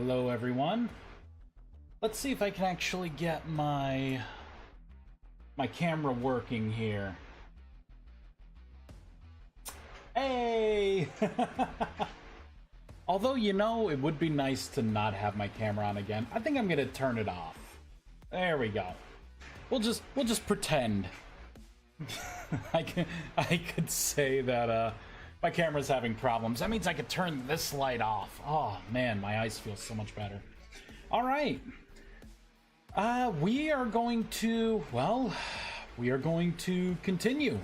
Hello, everyone. Let's see if I can actually get my camera working here. Hey! Although, you know, it would be nice to not have my camera on again. I think I'm gonna turn it off. There we go. We'll just pretend. I could say that my camera's having problems. That means I could turn this light off. Oh man, my eyes feel so much better. All right. We are going to continue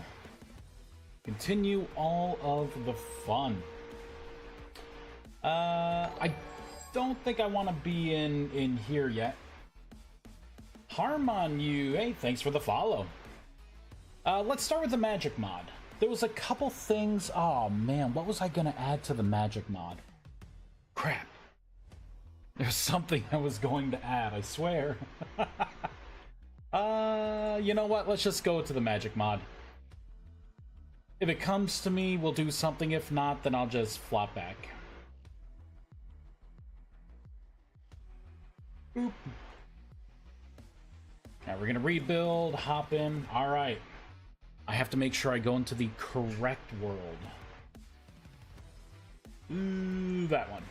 all of the fun. I don't think I want to be in here yet. Harm on you. Hey, thanks for the follow. Let's start with the magic mod. There was a couple things. Oh man, what was I gonna add to the magic mod? Crap. There's something I was going to add, I swear. You know what? Let's just go to the magic mod. If it comes to me, we'll do something. If not, then I'll just flop back. Boop. Now we're gonna rebuild, hop in. All right. I have to make sure I go into the correct world. Ooh, that one.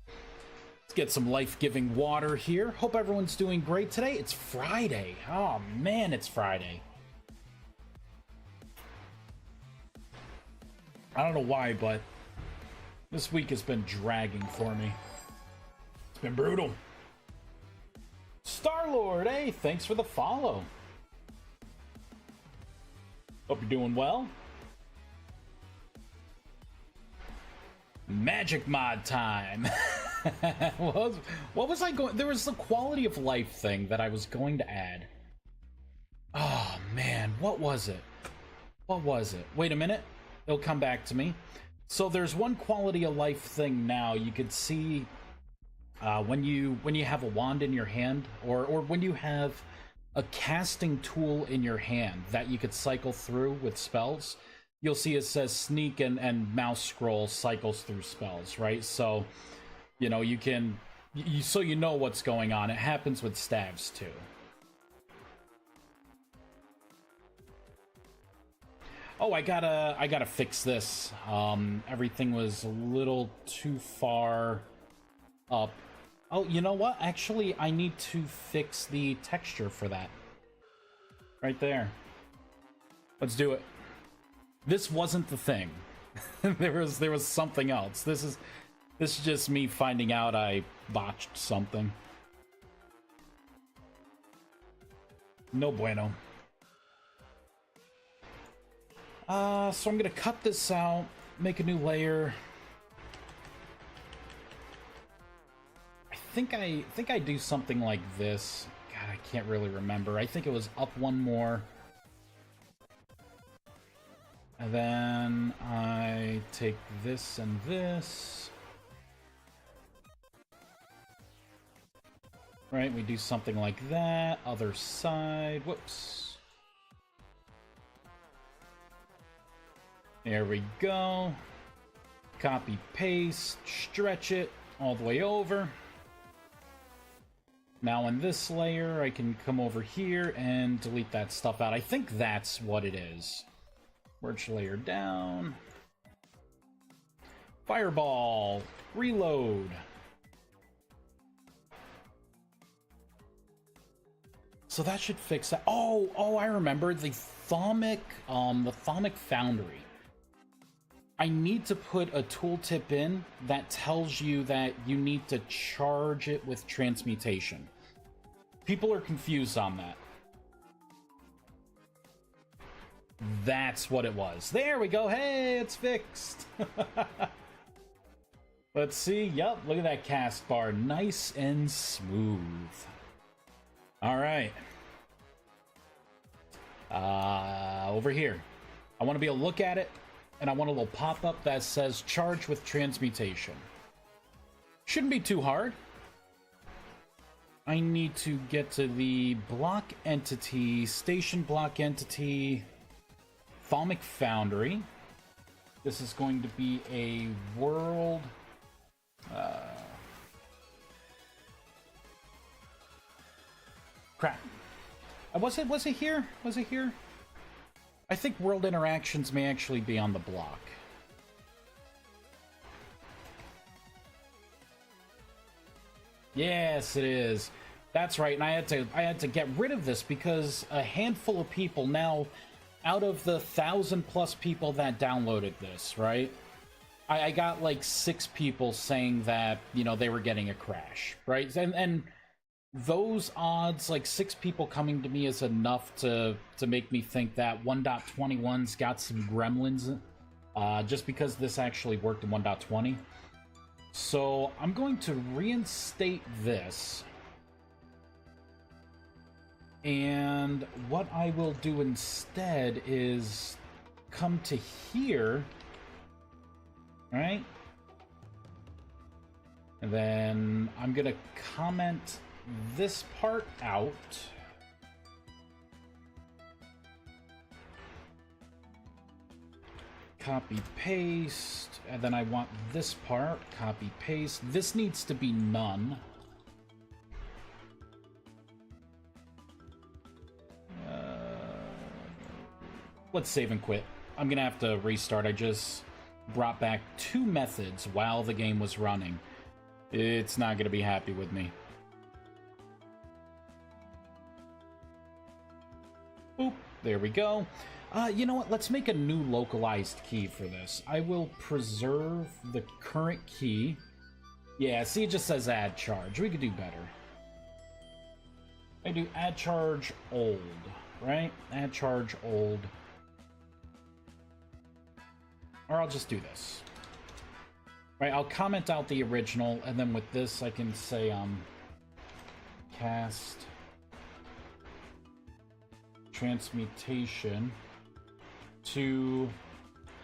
Let's get some life-giving water here. Hope everyone's doing great today. It's Friday. Oh man, it's Friday. I don't know why, but this week has been dragging for me. It's been brutal. Star-Lord, hey, thanks for the follow. Hope you're doing well. Magic mod time. What was I going? There was the quality of life thing that I was going to add. Oh man, what was it? What was it? Wait a minute. It'll come back to me. So there's one quality of life thing now. You could see when you have a wand in your hand, or when you have a casting tool in your hand that you could cycle through with spells, you'll see it says sneak and mouse scroll cycles through spells, right? So, you know, you can, so you know what's going on. It happens with staves too. Oh, I gotta fix this. Everything was a little too far up. Oh, you know what? Actually, I need to fix the texture for that. Right there. Let's do it. This wasn't the thing. there was something else. This is just me finding out I botched something. No bueno. So I'm gonna cut this out, make a new layer. I think I do something like this. God, I can't really remember. I think it was up one more. And then I take this and this. Right, we do something like that. Other side. Whoops. There we go. Copy, paste, stretch it all the way over. Now in this layer, I can come over here and delete that stuff out. I think that's what it is. Merge layer down. Fireball. Reload. So that should fix that. Oh, I remember the Thaumic Foundry. I need to put a tooltip in that tells you that you need to charge it with transmutation. People are confused on that. That's what it was. There we go. Hey, it's fixed. Let's see. Yup, look at that cast bar. Nice and smooth. All right. Over here. I want to be able to look at it. And I want a little pop-up that says charge with transmutation. Shouldn't be too hard. I need to get to the block entity, station block entity, Thaumic Foundry. This is going to be a world Crap. Was it here? Was it here? I think world interactions may actually be on the block. Yes, it is. That's right, and I had to get rid of this because a handful of people now, out of the 1,000+ people that downloaded this, right? I got like 6 people saying that, you know, they were getting a crash, right? And those odds, like 6 people coming to me, is enough to make me think that 1.21's got some gremlins, just because this actually worked in 1.20. So I'm going to reinstate this. And what I will do instead is come to here, right? And then I'm gonna comment this part out. Copy paste, and then I want this part, copy paste. This needs to be none. Let's save and quit. I'm gonna have to restart. I just brought back 2 methods while the game was running. It's not gonna be happy with me. Boop, there we go. You know what? Let's make a new localized key for this. I will preserve the current key. Yeah, see, it just says add charge. We could do better. I do add charge old, right? Add charge old. Or I'll just do this. Right, I'll comment out the original, and then with this I can say, cast transmutation to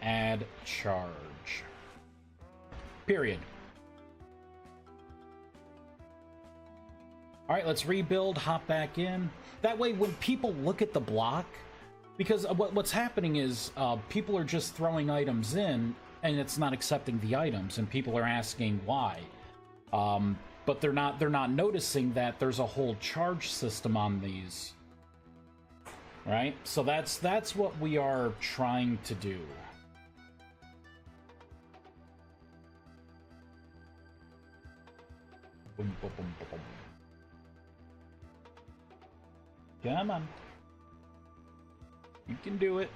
add charge. Period. Alright, let's rebuild, hop back in. That way, when people look at the block, because what's happening is people are just throwing items in, and it's not accepting the items, and people are asking why. But they're not noticing that there's a whole charge system on these. Right? So that's what we are trying to do. Boom, boom, boom, boom, boom. Come on. You can do it.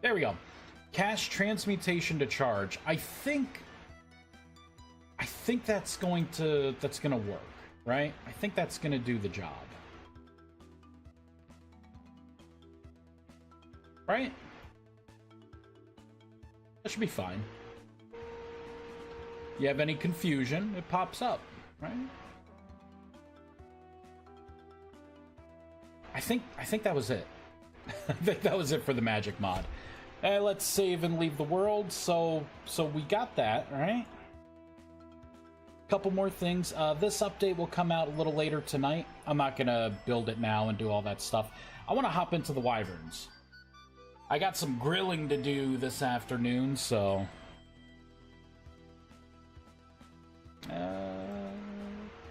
There we go. Cast transmutation to charge. I think that's going to work, right? I think that's going to do the job. Right? That should be fine. You have any confusion, it pops up, right? I think that was it. I think that was it for the magic mod. Let's save and leave the world. So we got that, right? Couple more things. This update will come out a little later tonight. I'm not gonna build it now and do all that stuff. I want to hop into the wyverns. I got some grilling to do this afternoon, so...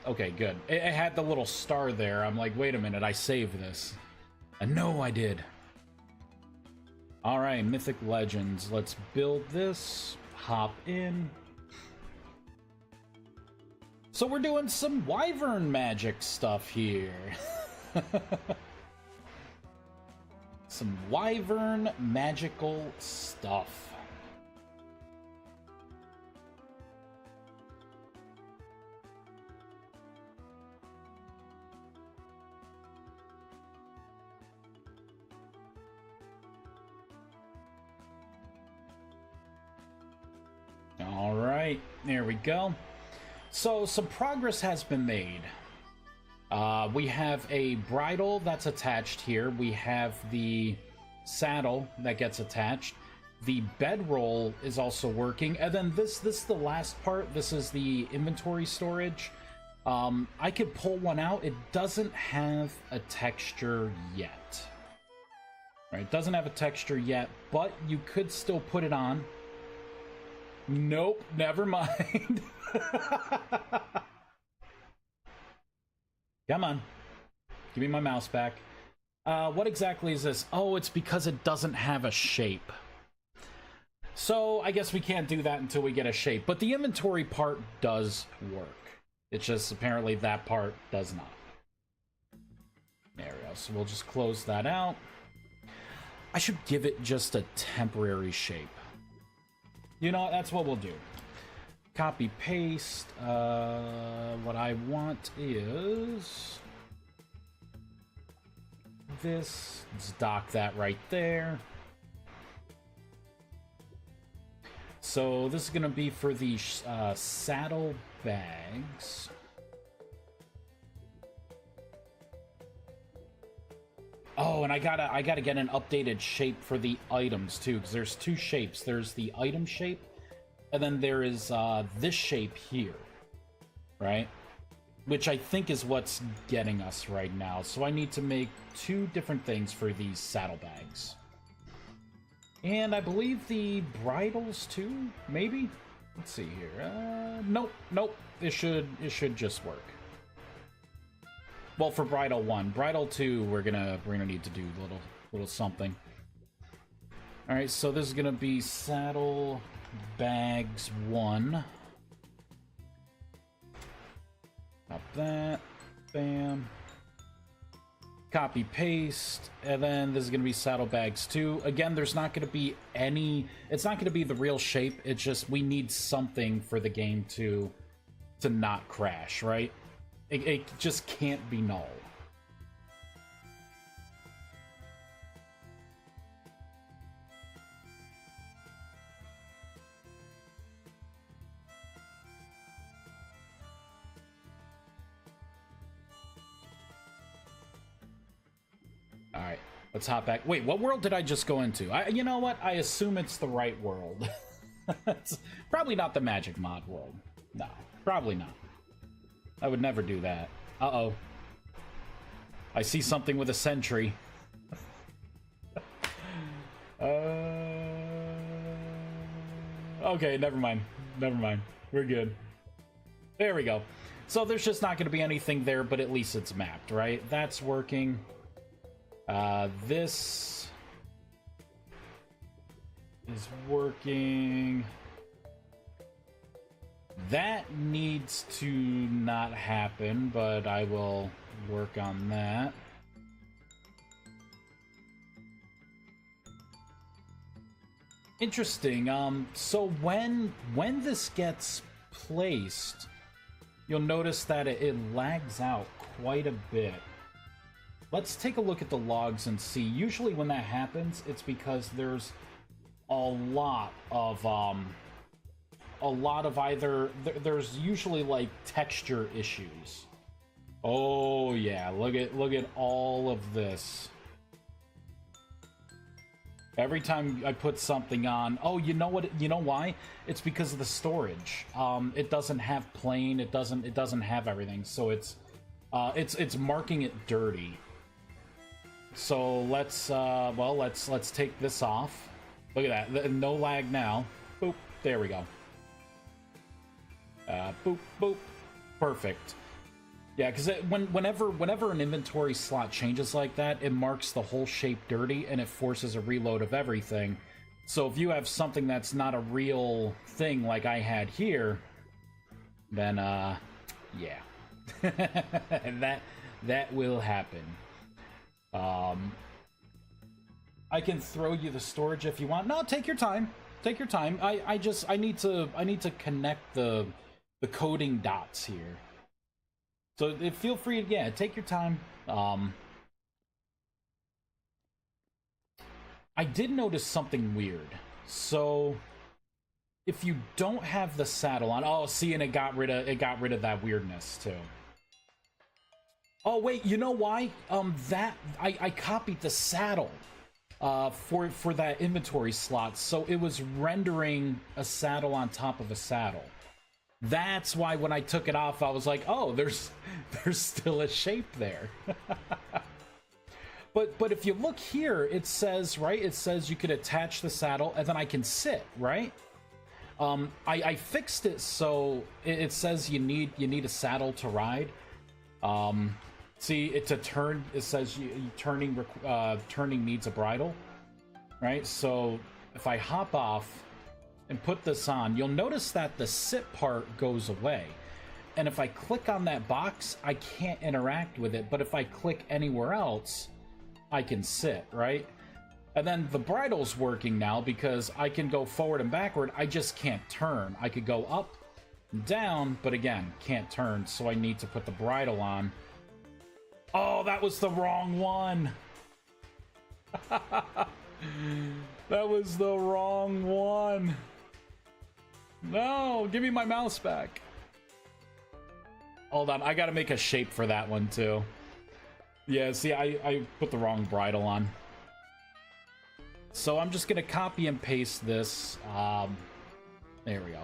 Okay, good. It had the little star there. I'm like, wait a minute, I saved this. And no, I did. Alright, Mythic Legends. Let's build this. Hop in. So we're doing some wyvern magic stuff here. Some wyvern magical stuff. All right, there we go. So some progress has been made. We have a bridle that's attached here. We have the saddle that gets attached. The bedroll is also working. And then this is the last part. This is the inventory storage. I could pull one out. It doesn't have a texture yet. Right, it doesn't have a texture yet, but you could still put it on. Nope, never mind. Come on. Give me my mouse back. What exactly is this? Oh, it's because it doesn't have a shape. So, I guess we can't do that until we get a shape. But the inventory part does work. It's just apparently that part does not. There we go. So we'll just close that out. I should give it just a temporary shape. You know, that's what we'll do. Copy, paste. What I want is this. Let's dock that right there. So this is going to be for the saddle bags. Oh, and I gotta get an updated shape for the items too, because there's two shapes. There's the item shape, and then there is this shape here, right? Which I think is what's getting us right now. So I need to make two different things for these saddlebags. And I believe the bridles too, maybe? Let's see here. Nope. It should just work. Well, for bridle 1. Bridle 2, we're gonna need to do a little something. Alright, so this is gonna be saddle bags 1. Pop that. Bam. Copy, paste, and then this is going to be saddlebags 2. Again, there's not going to be any... It's not going to be the real shape. It's just we need something for the game to not crash, right? It just can't be null. Alright, let's hop back. Wait, what world did I just go into? You know what? I assume it's the right world. It's probably not the magic mod world. No, probably not. I would never do that. Uh-oh. I see something with a sentry. Okay, never mind. Never mind. We're good. There we go. So there's just not going to be anything there, but at least it's mapped, right? That's working. This is working. That needs to not happen, but I will work on that. Interesting. So when this gets placed, you'll notice that it lags out quite a bit. Let's take a look at the logs and see. Usually when that happens, it's because there's a lot of either... There's usually, like, texture issues. Oh, yeah. Look at all of this. Every time I put something on... Oh, you know what? You know why? It's because of the storage. It doesn't have plain. It doesn't have everything. So it's marking it dirty. So let's take this off. Look at that. No lag now. Boop. There we go. Boop, boop. Perfect. Yeah, because whenever an inventory slot changes like that, it marks the whole shape dirty, and it forces a reload of everything. So if you have something that's not a real thing like I had here, then, yeah. that will happen. I can throw you the storage if you want. No, take your time. Take your time. I need to connect the coding dots here. So feel free to, yeah, take your time. I did notice something weird. So if you don't have the saddle on, oh, see, and it got rid of that weirdness too. Oh wait, you know why? I copied the saddle for that inventory slot, so it was rendering a saddle on top of a saddle. That's why when I took it off, I was like, oh, there's still a shape there. But if you look here, it says, right? It says you could attach the saddle, and then I can sit, right? I fixed it so it says you need a saddle to ride. See, it's a turn. It says turning needs a bridle, right? So if I hop off and put this on, you'll notice that the sit part goes away. And if I click on that box, I can't interact with it. But if I click anywhere else, I can sit, right? And then the bridle's working now because I can go forward and backward. I just can't turn. I could go up and down, but again, can't turn. So I need to put the bridle on. Oh, that was the wrong one. That was the wrong one. No, give me my mouse back. Hold on, I gotta make a shape for that one too. Yeah, see, I put the wrong bridle on. So I'm just gonna copy and paste this. There we go.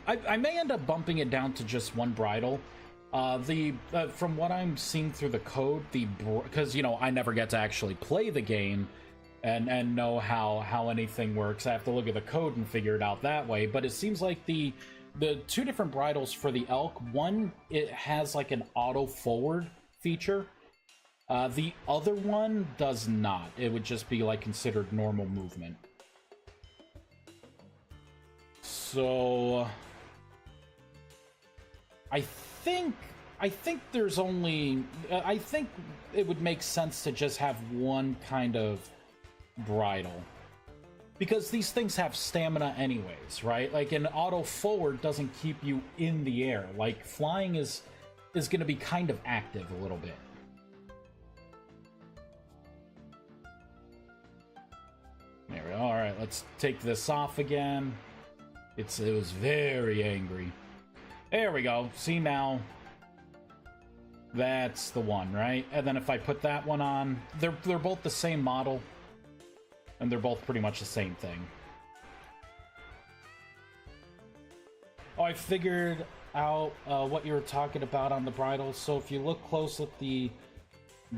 I may end up bumping it down to just one bridle. From what I'm seeing through the code, because you know I never get to actually play the game and know how anything works. I have to look at the code and figure it out that way. But it seems like the two different bridles for the elk, one, it has like an auto forward feature. The other one does not. It would just be like considered normal movement. So I think there's only I think it would make sense to just have one kind of bridle. Because these things have stamina anyways, right? Like an auto forward doesn't keep you in the air. Like flying is going to be kind of active a little bit. There we go. All right, let's take this off again. It was very angry. There we go. See now. That's the one, right? And then if I put that one on, they're both the same model. And they're both pretty much the same thing. Oh, I figured out what you were talking about on the bridle. So if you look close at the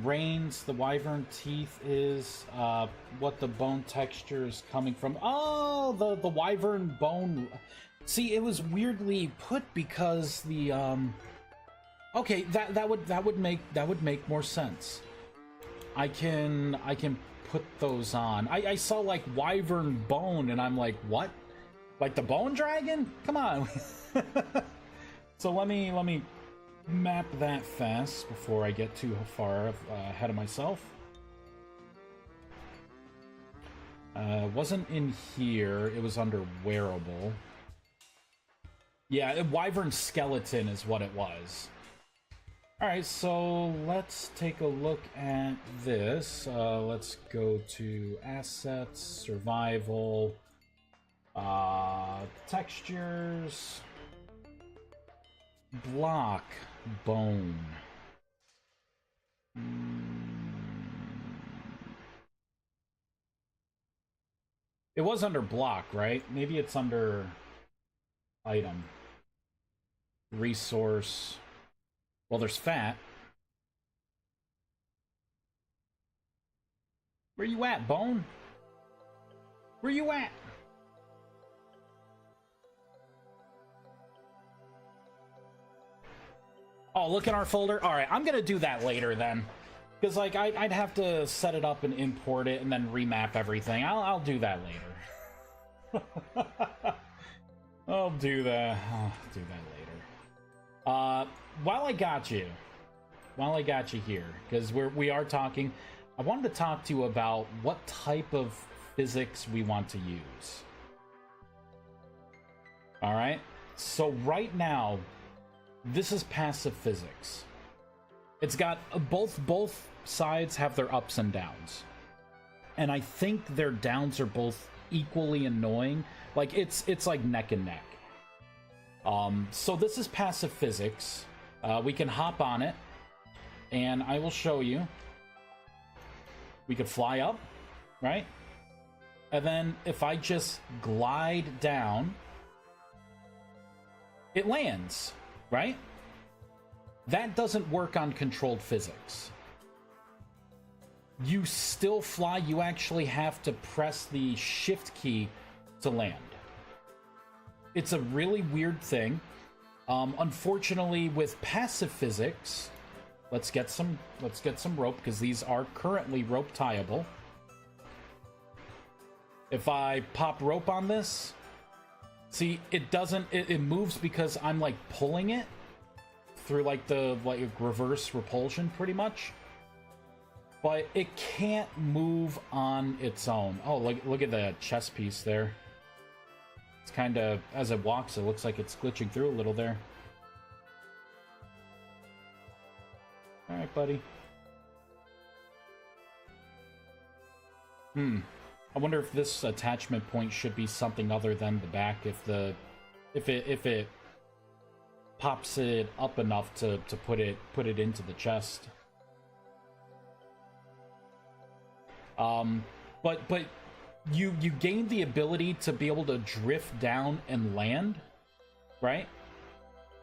reins, the wyvern teeth is what the bone texture is coming from. Oh, the wyvern bone. See, it was weirdly put because the okay, that would make more sense. I can put those on. I saw like wyvern bone and I'm like, what? Like the bone dragon? Come on. So let me map that fast before I get too far ahead of myself. Wasn't in here. It was under wearable. Yeah, wyvern skeleton is what it was. Alright, so let's take a look at this. Let's go to assets, survival, textures, block, bone. It was under block, right? Maybe it's under item. Resource. Well, there's fat. Where you at, bone? Where you at? Oh, look in our folder. All right, I'm gonna do that later then, because like I'd have to set it up and import it and then remap everything. I'll do that later. I'll do that. I'll do that later. While I got you here, because we are talking, I wanted to talk to you about what type of physics we want to use. All right. So right now, this is passive physics. It's got both sides have their ups and downs, and I think their downs are both equally annoying. Like it's like neck and neck. So this is passive physics. We can hop on it, and I will show you. We could fly up, right? And then if I just glide down, it lands, right? That doesn't work on controlled physics. You still fly, you actually have to press the shift key to land. It's a really weird thing. Unfortunately, with passive physics, let's get some rope, because these are currently rope tieable. If I pop rope on this, see, it doesn't, it moves because I'm like pulling it through like the reverse repulsion pretty much. But it can't move on its own. Oh, look at the chest piece there. It's kind of, as it walks, it looks like it's glitching through a little there. Alright, buddy. I wonder if this attachment point should be something other than the back, if it pops it up enough to put it into the chest. But you gain the ability to be able to drift down and land, right?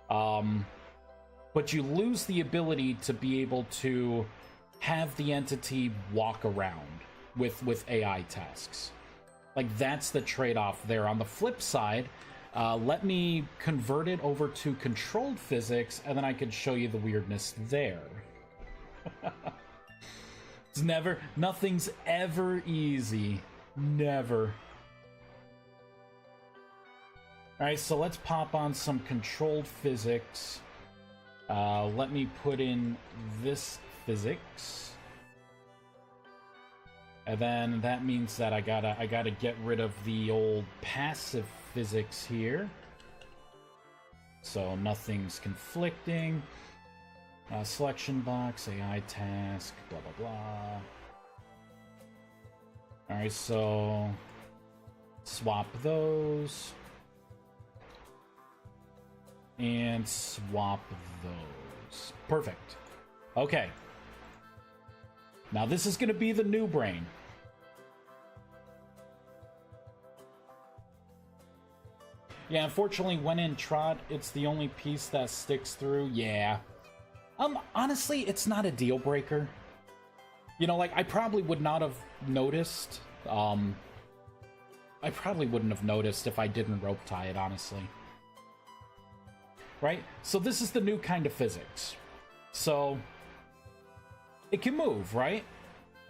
But you lose the ability to be able to have the entity walk around with AI tasks. Like, that's the trade-off there. On the flip side, let me convert it over to controlled physics, and then I can show you the weirdness there. Nothing's ever easy. Never. Alright, so let's pop on some controlled physics. Let me put in this physics. And then that means that I gotta get rid of the old passive physics here. So nothing's conflicting. Selection box, AI task, blah blah blah. Alright, so swap those. And swap those. Perfect. Okay. Now this is going to be the new brain. Yeah, unfortunately, when in trot, it's the only piece that sticks through. Yeah. Honestly, it's not a deal breaker. You know, like, I probably would not have noticed. I probably wouldn't have noticed if I didn't rope tie it, honestly. Right? So this is the new kind of physics. So it can move, right?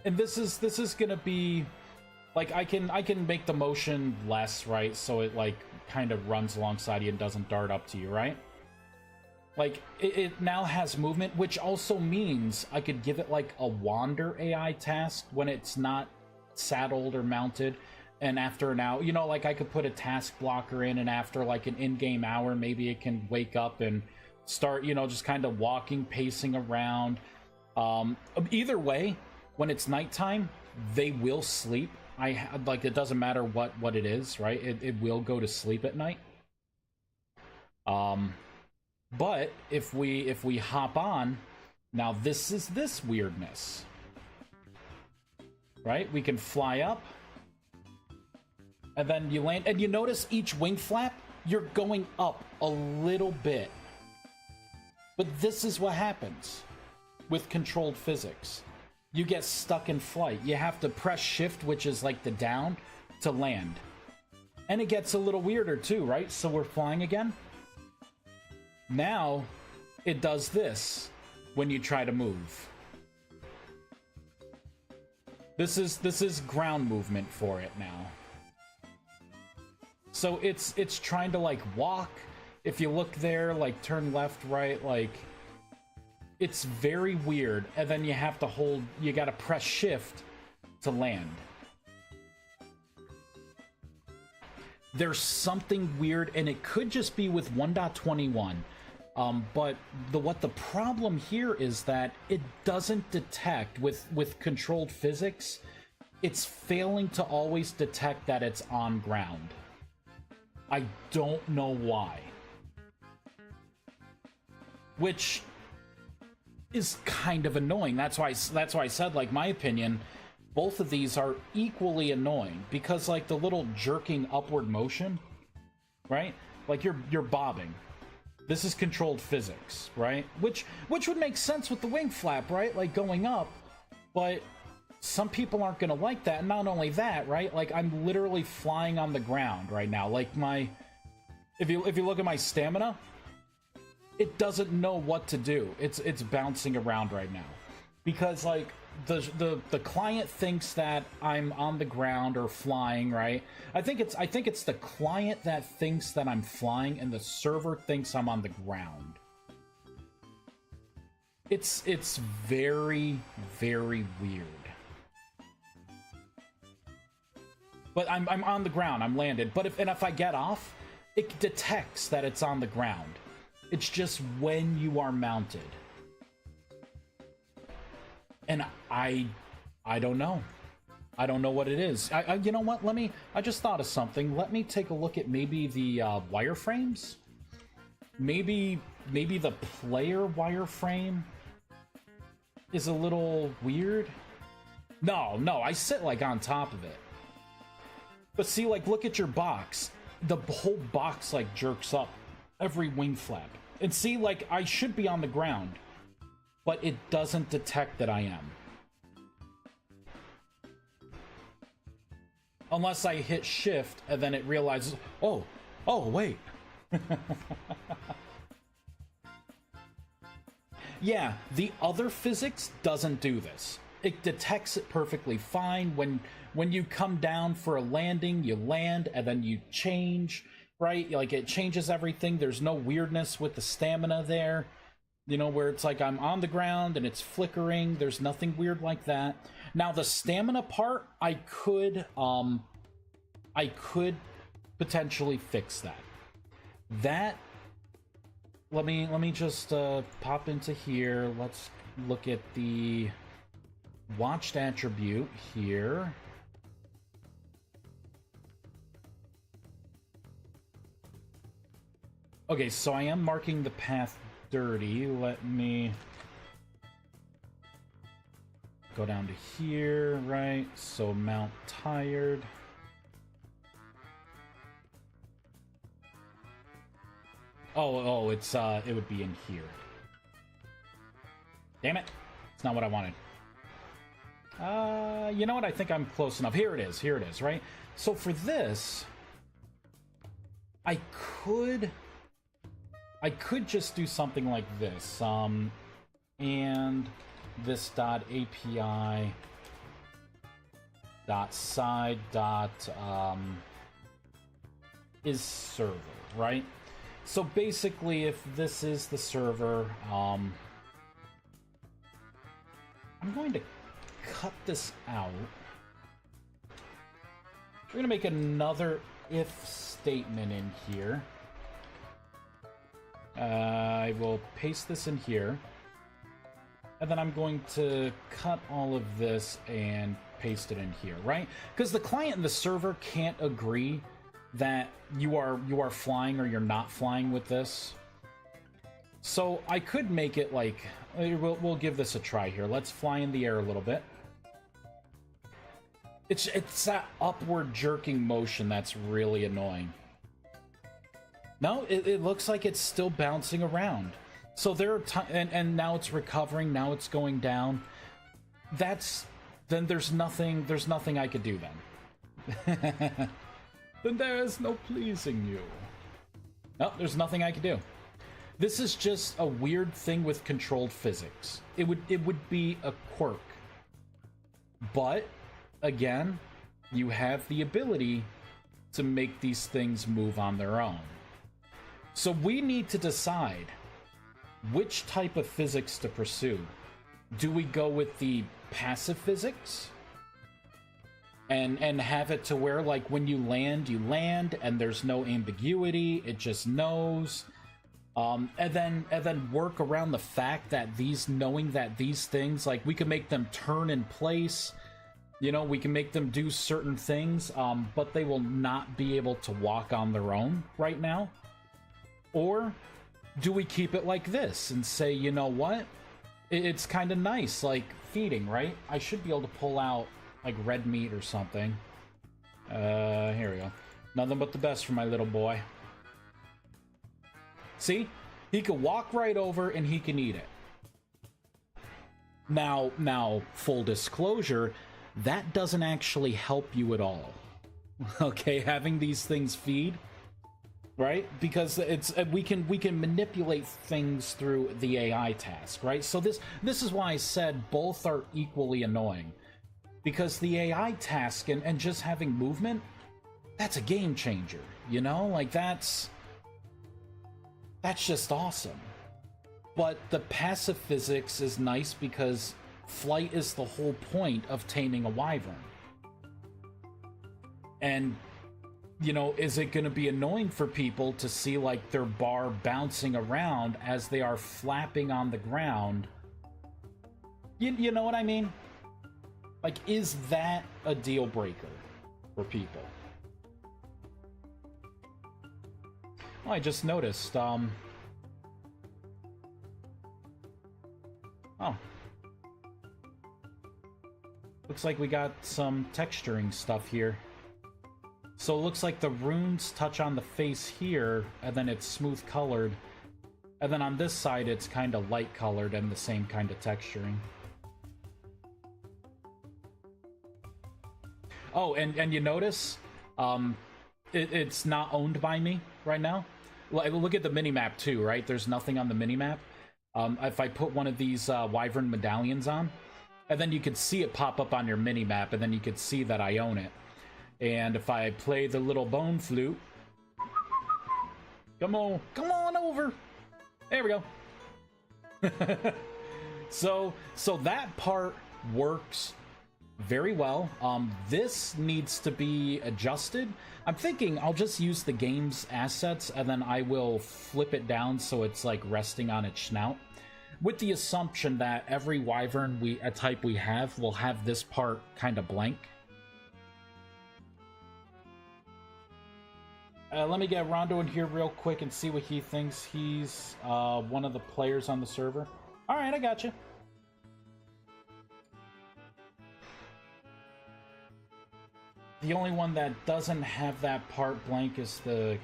And this is gonna be like, I can make the motion less, right? So it like kind of runs alongside you and doesn't dart up to you, right? Like, it now has movement, which also means I could give it like a wander AI task when it's not saddled or mounted. And after an hour, you know, like I could put a task blocker in, and after like an in-game hour, maybe it can wake up and start, you know, just kind of walking, pacing around. Either way, when it's nighttime, they will sleep. Like, it doesn't matter what it is, right? It will go to sleep at night. But if we hop on, now this is this weirdness, right? We can fly up, and then you land, and you notice each wing flap, you're going up a little bit. But this is what happens with controlled physics. You get stuck in flight. You have to press shift, which is like the down, to land. And it gets a little weirder too, right? So we're flying again. Now, it does this when you try to move. This is ground movement for it now. So it's trying to like walk. If you look there, like turn left, right, like it's very weird. And then you have to hold, you gotta press shift to land. There's something weird, and it could just be with 1.21. But what the problem here is that it doesn't detect with controlled physics. It's failing to always detect that it's on ground. I don't know why. Which is kind of annoying. That's why I said, like, my opinion, both of these are equally annoying, because like the little jerking upward motion, right? Like you're bobbing. This is controlled physics, right? Which would make sense with the wing flap, right? Like going up, but some people aren't gonna like that. And not only that, right? Like I'm literally flying on the ground right now. Like my If you look at my stamina, it doesn't know what to do. It's bouncing around right now. Because like the client thinks that I'm on the ground or flying, right? I think it's the client that thinks that I'm flying and the server thinks I'm on the ground. It's very, very weird. But I'm on the ground, I'm landed. But if I get off, it detects that it's on the ground. It's just when you are mounted. And I don't know. I don't know what it is. You know what? I just thought of something. Let me take a look at maybe the wireframes. Maybe the player wireframe is a little weird. No, I sit like on top of it. But see, like, look at your box. The whole box like jerks up every wing flap. And see, like, I should be on the ground, but it doesn't detect that I am. Unless I hit shift and then it realizes, oh, wait. Yeah, the other physics doesn't do this. It detects it perfectly fine. When you come down for a landing, you land and then you change, right? Like, it changes everything. There's no weirdness with the stamina there. You know, where it's like I'm on the ground and it's flickering. There's nothing weird like that. Now, the stamina part, I could potentially fix that. Let me just pop into here. Let's look at the watched attribute here. Okay, so I am marking the path dirty. Let me go down to here, right? So mount tired. Oh, it would be in here. Damn it. It's not what I wanted. You know what? I think I'm close enough. Here it is, right? So for this, I could just do something like this. And this .api .side is server, right? So basically, if this is the server, I'm going to cut this out. We're going to make another if statement in here. I will paste this in here. And then I'm going to cut all of this and paste it in here, right? Because the client and the server can't agree that you are flying or you're not flying with this. So I could make it like, we'll give this a try here. Let's fly in the air a little bit. It's that upward jerking motion that's really annoying. No, it looks like it's still bouncing around. So there are and now it's recovering, now it's going down. Then there's nothing I could do then. Then there is no pleasing you. No, there's nothing I can do. This is just a weird thing with controlled physics. It would be a quirk. But again, you have the ability to make these things move on their own. So we need to decide which type of physics to pursue. Do we go with the passive physics? And have it to where, like, when you land, and there's no ambiguity, it just knows. And then work around the fact that knowing that these things, like, we can make them turn in place. You know, we can make them do certain things, but they will not be able to walk on their own right now. Or do we keep it like this and say, you know what? It's kind of nice, like feeding, right? I should be able to pull out like red meat or something. Here we go. Nothing but the best for my little boy. See? He can walk right over and he can eat it. Now, full disclosure, that doesn't actually help you at all. Okay, having these things feed, right? Because it's we can manipulate things through the AI task, right? So this is why I said both are equally annoying, because the AI task and just having movement, that's a game changer, you know? Like that's just awesome. But the passive physics is nice because flight is the whole point of taming a wyvern. And you know, is it going to be annoying for people to see like their bar bouncing around as they are flapping on the ground? You know what I mean? Like, is that a deal breaker for people? Oh, I just noticed, oh. Looks like we got some texturing stuff here. So it looks like the runes touch on the face here, and then it's smooth colored. And then on this side, it's kind of light colored and the same kind of texturing. Oh, and you notice, it's not owned by me right now. Look at the minimap too, right? There's nothing on the minimap. If I put one of these wyvern medallions on, and then you could see it pop up on your minimap, and then you could see that I own it. And if I play the little bone flute, come on over. There we go. So that part works very well. This needs to be adjusted. I'm thinking I'll just use the game's assets and then I will flip it down so it's like resting on its snout, with the assumption that every wyvern type we have will have this part kind of blank. Let me get Rondo in here real quick and see what he thinks. He's one of the players on the server. Alright, I got you. The only one that doesn't have that part blank is the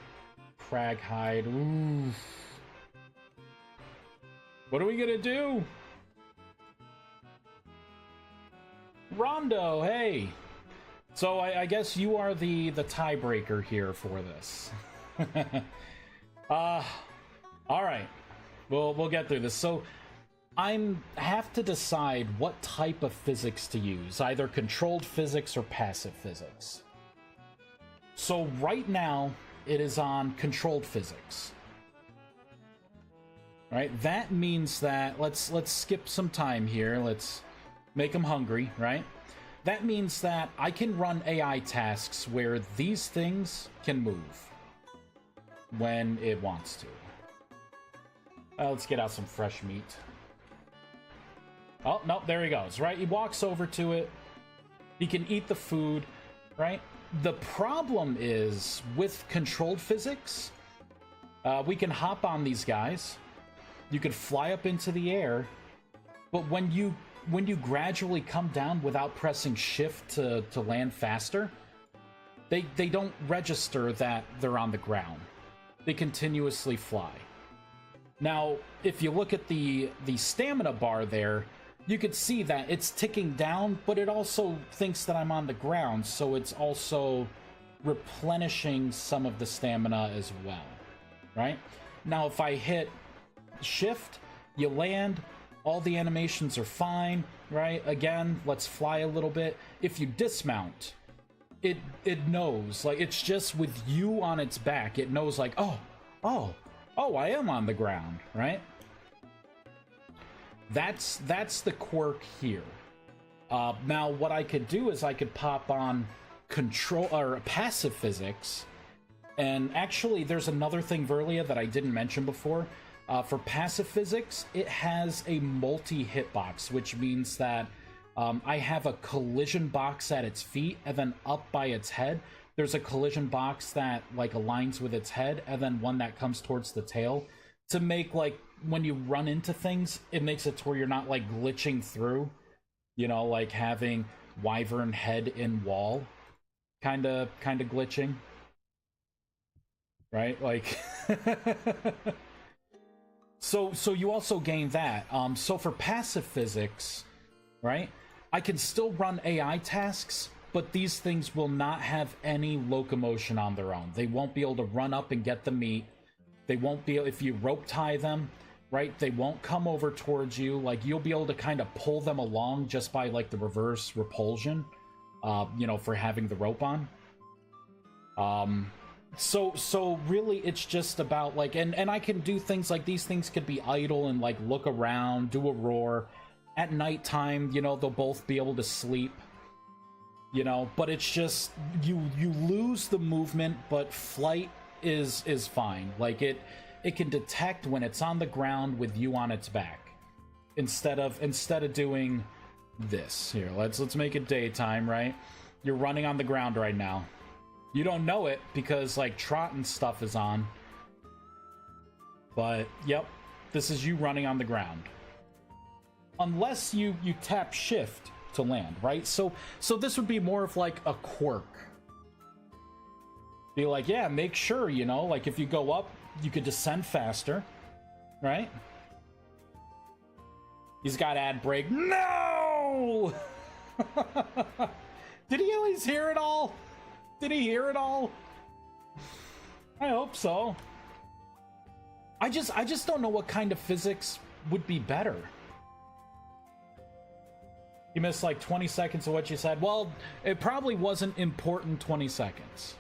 crag hide. Ooh. What are we gonna do? Rondo, hey! So I guess you are the tiebreaker here for this. All right, we'll get through this. So I have to decide what type of physics to use, either controlled physics or passive physics. So right now it is on controlled physics. Right? That means that let's skip some time here. Let's make them hungry, right? That means that I can run AI tasks where these things can move when it wants to. Let's get out some fresh meat. Oh, no, there he goes, right? He walks over to it. He can eat the food, right? The problem is, with controlled physics, we can hop on these guys. You could fly up into the air, but when you gradually come down without pressing shift to land faster, they don't register that they're on the ground. They continuously fly. Now, if you look at the stamina bar there, you could see that it's ticking down, but it also thinks that I'm on the ground, so it's also replenishing some of the stamina as well, right? Now, if I hit shift, you land, all the animations are fine, right? Again, let's fly a little bit. If you dismount, it knows, like, it's just with you on its back, it knows like, oh, I am on the ground, right? That's the quirk here. Now, what I could do is I could pop on control or passive physics, and actually, there's another thing, Verlia, that I didn't mention before. For passive physics, it has a multi-hitbox, which means that I have a collision box at its feet, and then up by its head, there's a collision box that like aligns with its head, and then one that comes towards the tail, to make, like, when you run into things, it makes it to where you're not like glitching through, you know, like having wyvern head in wall kind of glitching, right? Like so you also gain that. So for passive physics, right, I can still run AI tasks but these things will not have any locomotion on their own. They won't be able to run up and get the meat. They won't be, if you rope tie them, right, they won't come over towards you. Like, you'll be able to kind of pull them along just by, like, the reverse repulsion, you know, for having the rope on. So really it's just about, like, and I can do things like, these things could be idle and, like, look around, do a roar. At nighttime, you know, they'll both be able to sleep, you know, but it's just, you lose the movement, but flight is fine. Like, it can detect when it's on the ground with you on its back, instead of doing this. Here, let's make it daytime, right? You're running on the ground right now. You don't know it because, like, trot and stuff is on, but yep, this is you running on the ground, unless you tap shift to land, right? So this would be more of like a quirk. Be like, yeah, make sure, you know, like, if you go up, you could descend faster, right? He's got ad break. No! Did he at least hear it all? Did he hear it all? I hope so. I just don't know what kind of physics would be better. You missed like 20 seconds of what you said. Well, it probably wasn't important 20 seconds.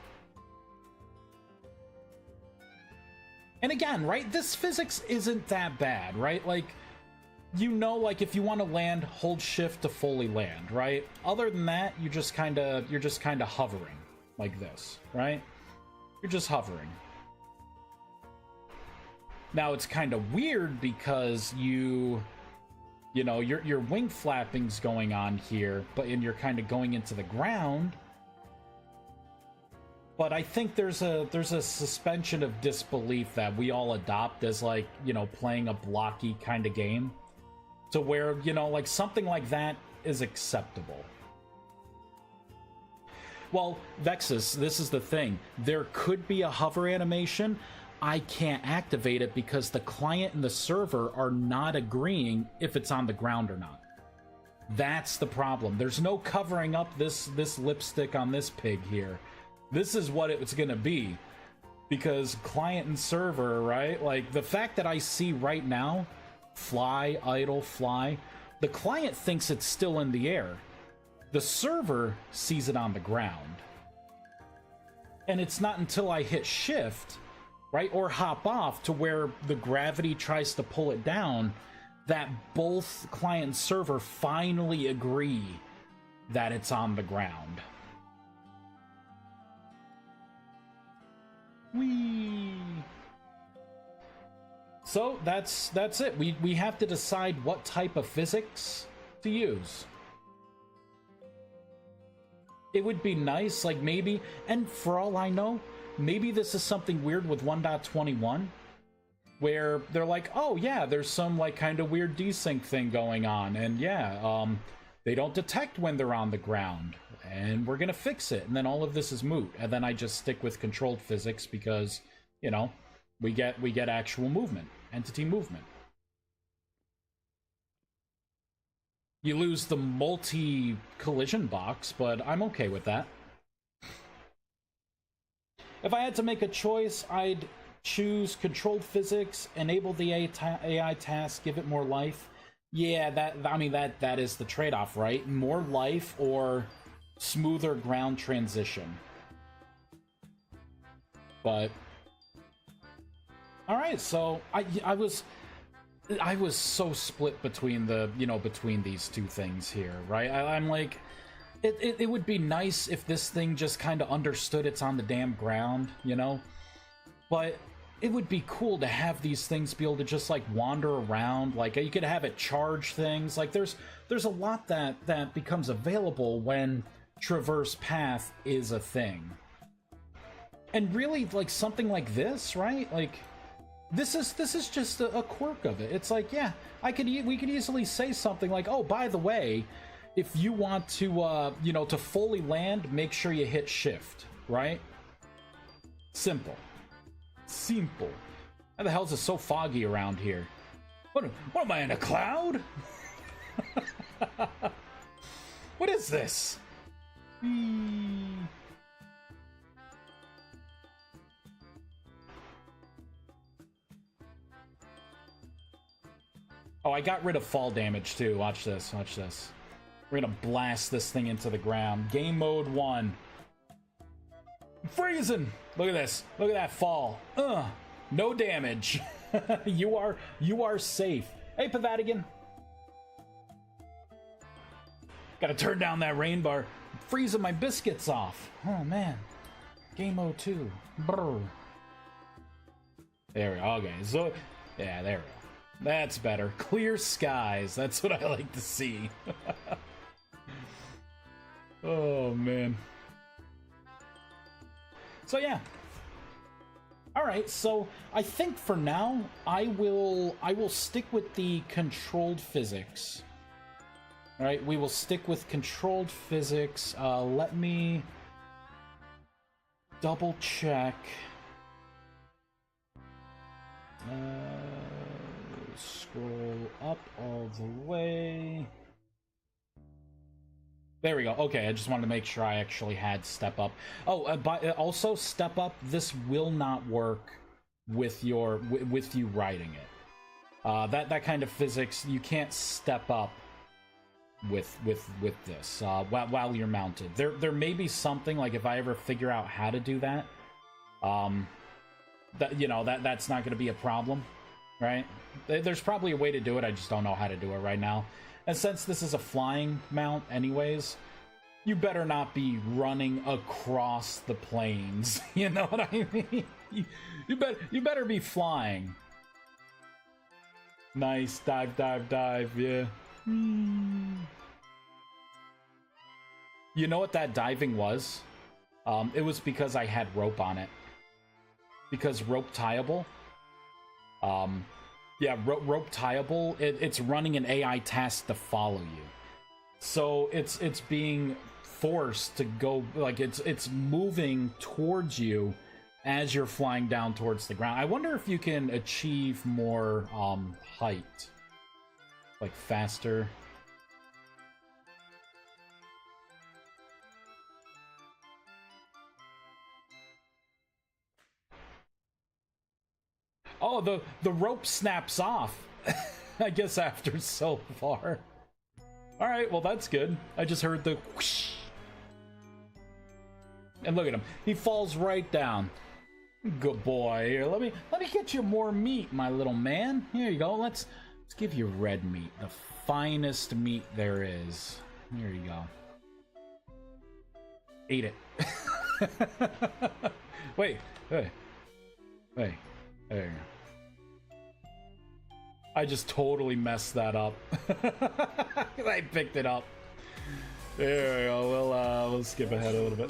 And again, right, this physics isn't that bad, right? Like, you know, like, if you want to land, hold shift to fully land, right? Other than that, you're just kind of hovering like this, right? You're just hovering. Now it's kind of weird because you know, your wing flapping's going on here, and you're kind of going into the ground. But I think there's a suspension of disbelief that we all adopt as, like, you know, playing a blocky kind of game, to where, you know, like, something like that is acceptable. Well, Vexus, this is the thing. There could be a hover animation. I can't activate it because the client and the server are not agreeing if it's on the ground or not. That's the problem. There's no covering up this lipstick on this pig here. This is what it's gonna be. Because client and server, right? Like, the fact that I see right now, fly, idle, fly, the client thinks it's still in the air. The server sees it on the ground. And it's not until I hit shift, right, or hop off to where the gravity tries to pull it down, that both client and server finally agree that it's on the ground. Whee! So that's it. We have to decide what type of physics to use. It would be nice, like, maybe, and for all I know, maybe this is something weird with 1.21, where they're like, oh yeah, there's some, like, kind of weird desync thing going on, and yeah, they don't detect when they're on the ground, and we're gonna fix it, and then all of this is moot, and then I just stick with controlled physics because, you know, we get actual movement, entity movement. You lose the multi-collision box, but I'm okay with that. If I had to make a choice, I'd choose controlled physics, enable the AI task, give it more life. Yeah, that is the trade-off, right? More life or smoother ground transition. But all right, so I was so split between between these two things here, right? I'm like, it would be nice if this thing just kind of understood it's on the damn ground, you know? But it would be cool to have these things be able to just, like, wander around. Like, you could have it charge things. Like, there's a lot that becomes available when traverse path is a thing. And really, like, something like this, right? Like, this is just a quirk of it. It's like, yeah, we could easily say something like, oh, by the way, if you want to, to fully land, make sure you hit shift, right? Simple. Simple. How the hell is it so foggy around here? What am I, in a cloud? What is this? Oh, I got rid of fall damage too. Watch this, watch this. We're gonna blast this thing into the ground. Game mode 1. Freezing! Look at this. Look at that fall. No damage. You are safe. Hey, Pavadigan. Gotta turn down that rain bar. Freezing my biscuits off. Oh, man. Game mode 2. Brr. There we go. Okay, so... yeah, there we go. That's better. Clear skies. That's what I like to see. Oh, man. So, yeah. Alright, so I think for now, I will stick with the controlled physics. Alright, we will stick with controlled physics. Let me double check. Scroll up all the way. There we go. Okay, I just wanted to make sure I actually had step up. Oh, also step up. This will not work with with you riding it. That kind of physics, you can't step up with this while you're mounted. There may be something, like if I ever figure out how to do that, that's not going to be a problem, right? There's probably a way to do it. I just don't know how to do it right now. And since this is a flying mount anyways, you better not be running across the plains. You know what I mean? You better be flying. Nice. Dive, dive, dive. Yeah. You know what that diving was? It was because I had rope on it. Because rope tieable. Yeah, rope tieable, it's running an AI task to follow you. So it's being forced to go, like it's moving towards you as you're flying down towards the ground. I wonder if you can achieve more height, like faster. Oh, the rope snaps off. I guess after so far. Alright, well that's good. I just heard the whoosh. And look at him. He falls right down. Good boy. Here, let me get you more meat, my little man. Here you go. Let's give you red meat. The finest meat there is. Here you go. Eat it. Wait. There you go. I just totally messed that up. I picked it up. There we go. We'll skip ahead a little bit.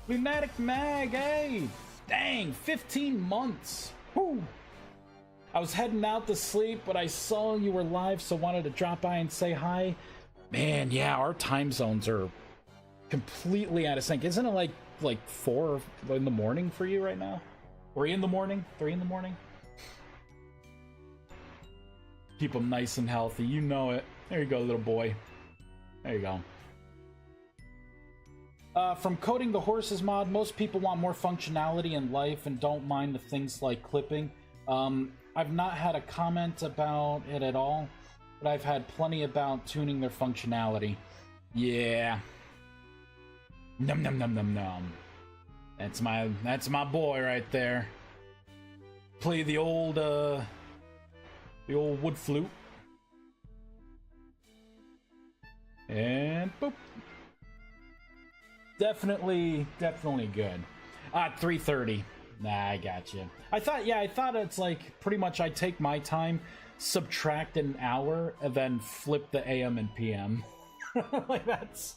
Lunatic Mag, hey! Dang, 15 months. Whew. I was heading out to sleep, but I saw you were live, so wanted to drop by and say hi. Man, yeah, our time zones are completely out of sync. Isn't it like 4 in the morning for you right now? 3 in the morning? 3 in the morning? Keep them nice and healthy. You know it. There you go, little boy. There you go. From Coding the Horses mod, most people want more functionality in life and don't mind the things like clipping. I've not had a comment about it at all, but I've had plenty about tuning their functionality. Yeah. Num num num num num. That's my boy right there. Play the old wood flute. And boop. Definitely good. 3:30. Nah, I got you. I thought it's like pretty much I take my time, subtract an hour, and then flip the AM and PM. Like that's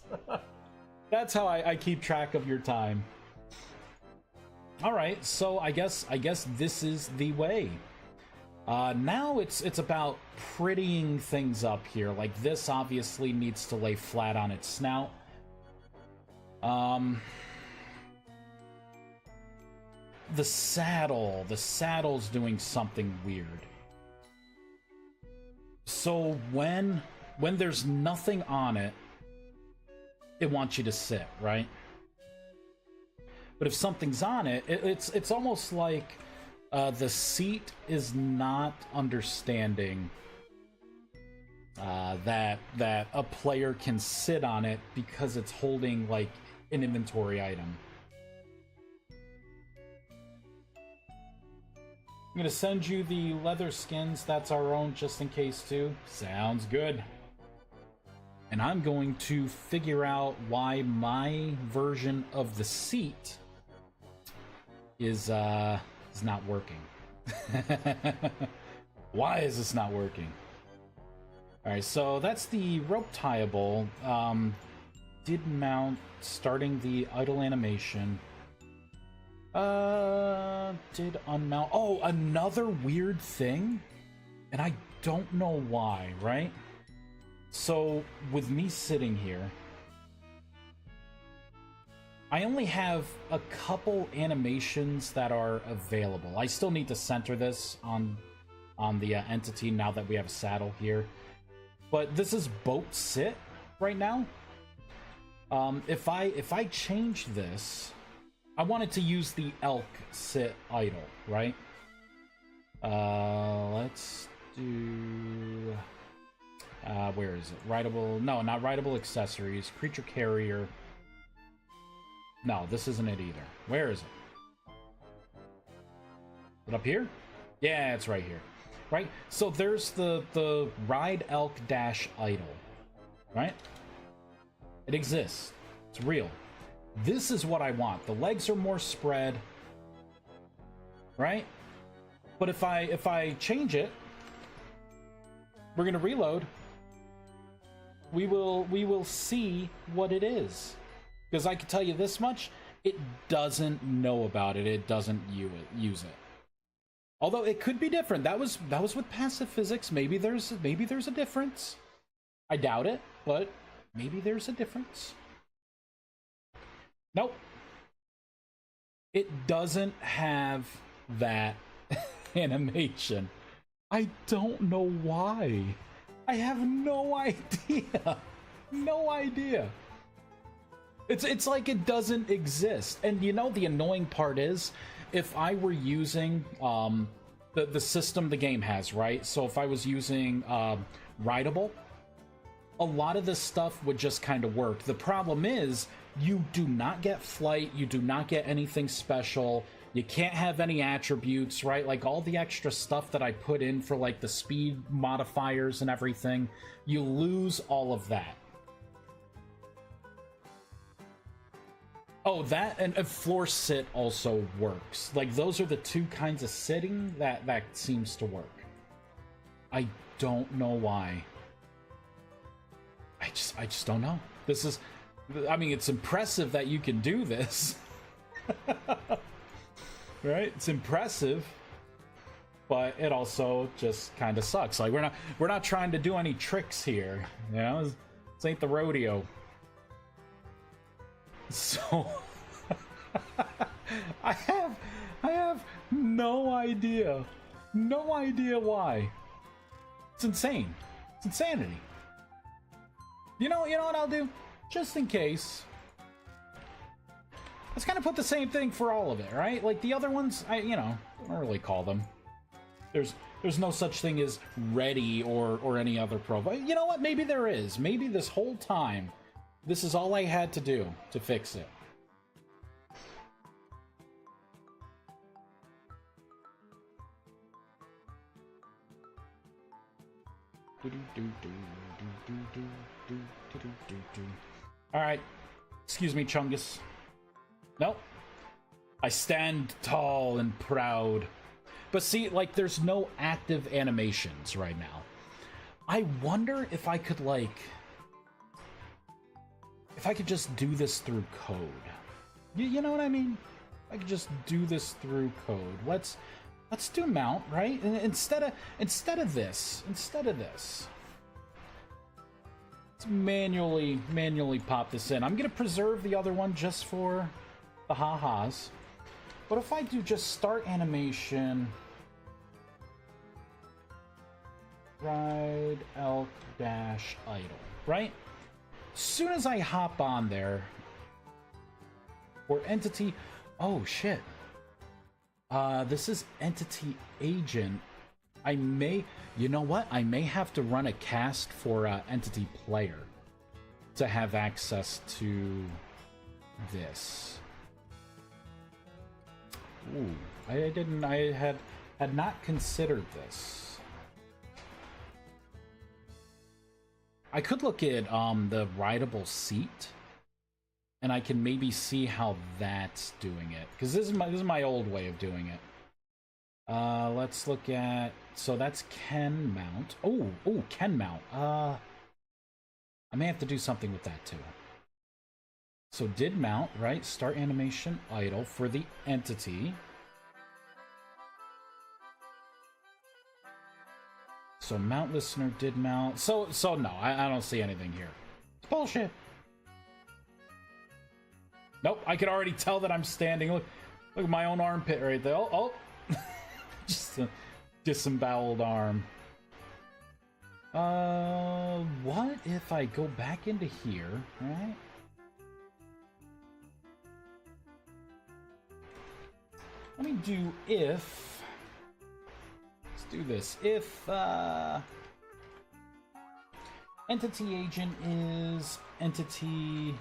how I keep track of your time. All right, so I guess this is the way. Now it's about prettying things up here. Like this obviously needs to lay flat on its snout. The saddle's doing something weird. So when there's nothing on it, it wants you to sit, right? But if something's on it, it's almost like the seat is not understanding that a player can sit on it because it's holding like an inventory item. I'm gonna send you the leather skins. That's our own, just in case too. Sounds good. And I'm going to figure out why my version of the seat is not working. Why is this not working? All right, so that's the rope tieable. Did mount, starting the idle animation. Did unmount. Oh, another weird thing, and I don't know why, right? So with me sitting here, I only have a couple animations that are available. I still need to center this on the entity now that we have a saddle here. But this is boat sit right now. If I change this, I wanted to use the elk sit idle, right? Let's do... where is it? Rideable... No, not rideable accessories. Creature carrier. No, this isn't it either. Where is it? Is it up here? Yeah, it's right here. Right? So there's the ride elk dash idle. Right? It exists. It's real. This is what I want. The legs are more spread. Right? But if I change it, we're gonna reload. We will see what it is. Because I can tell you this much, it doesn't know about it. It doesn't use it. Although it could be different. That was with passive physics. Maybe there's a difference. I doubt it, but maybe there's a difference. Nope. It doesn't have that animation. I don't know why. I have no idea. No idea. It's like it doesn't exist. And you know the annoying part is, if I were using the system the game has, right? So if I was using Rideable, a lot of this stuff would just kind of work. The problem is, you do not get flight, you do not get anything special, you can't have any attributes, right? Like all the extra stuff that I put in for like the speed modifiers and everything, you lose all of that. Oh, that and a floor sit also works. Like those are the two kinds of sitting that seems to work. I don't know why. I just don't know. This is, I mean, it's impressive that you can do this. Right? It's impressive, but it also just kind of sucks. Like we're not trying to do any tricks here, you know? This ain't the rodeo. So I have no idea why. It's insane. It's insanity. You know what I'll do? Just in case, let's kind of put the same thing for all of it, right? Like the other ones, I don't really call them. There's no such thing as ready or any other profile. You know what? Maybe there is. Maybe this whole time, this is all I had to do to fix it. Alright. Excuse me, Chungus. Nope. I stand tall and proud. But see, like, there's no active animations right now. I wonder if I could, like... if I could just do this through code. You know what I mean? I could just do this through code. Let's do mount, right? And instead of this, let's manually pop this in. I'm gonna preserve the other one just for the ha-has. But if I do just start animation, ride elk dash idle, right? soon as I hop on there, or entity, oh shit. This is entity agent. I may, you know what? I may have to run a cast for entity player to have access to this. Ooh, I had not considered this. I could look at the rideable seat, and I can maybe see how that's doing it, because this is my old way of doing it. Let's look at, so that's can mount. Oh, can mount. I may have to do something with that too. So did mount, right? Start animation idle for the entity. So mount listener did mount. So no, I don't see anything here. It's bullshit. Nope, I can already tell that I'm standing. Look at my own armpit right there. Oh. Just a disemboweled arm. What if I go back into here, right? Let me do if... Let's do this. If, entity agent is entity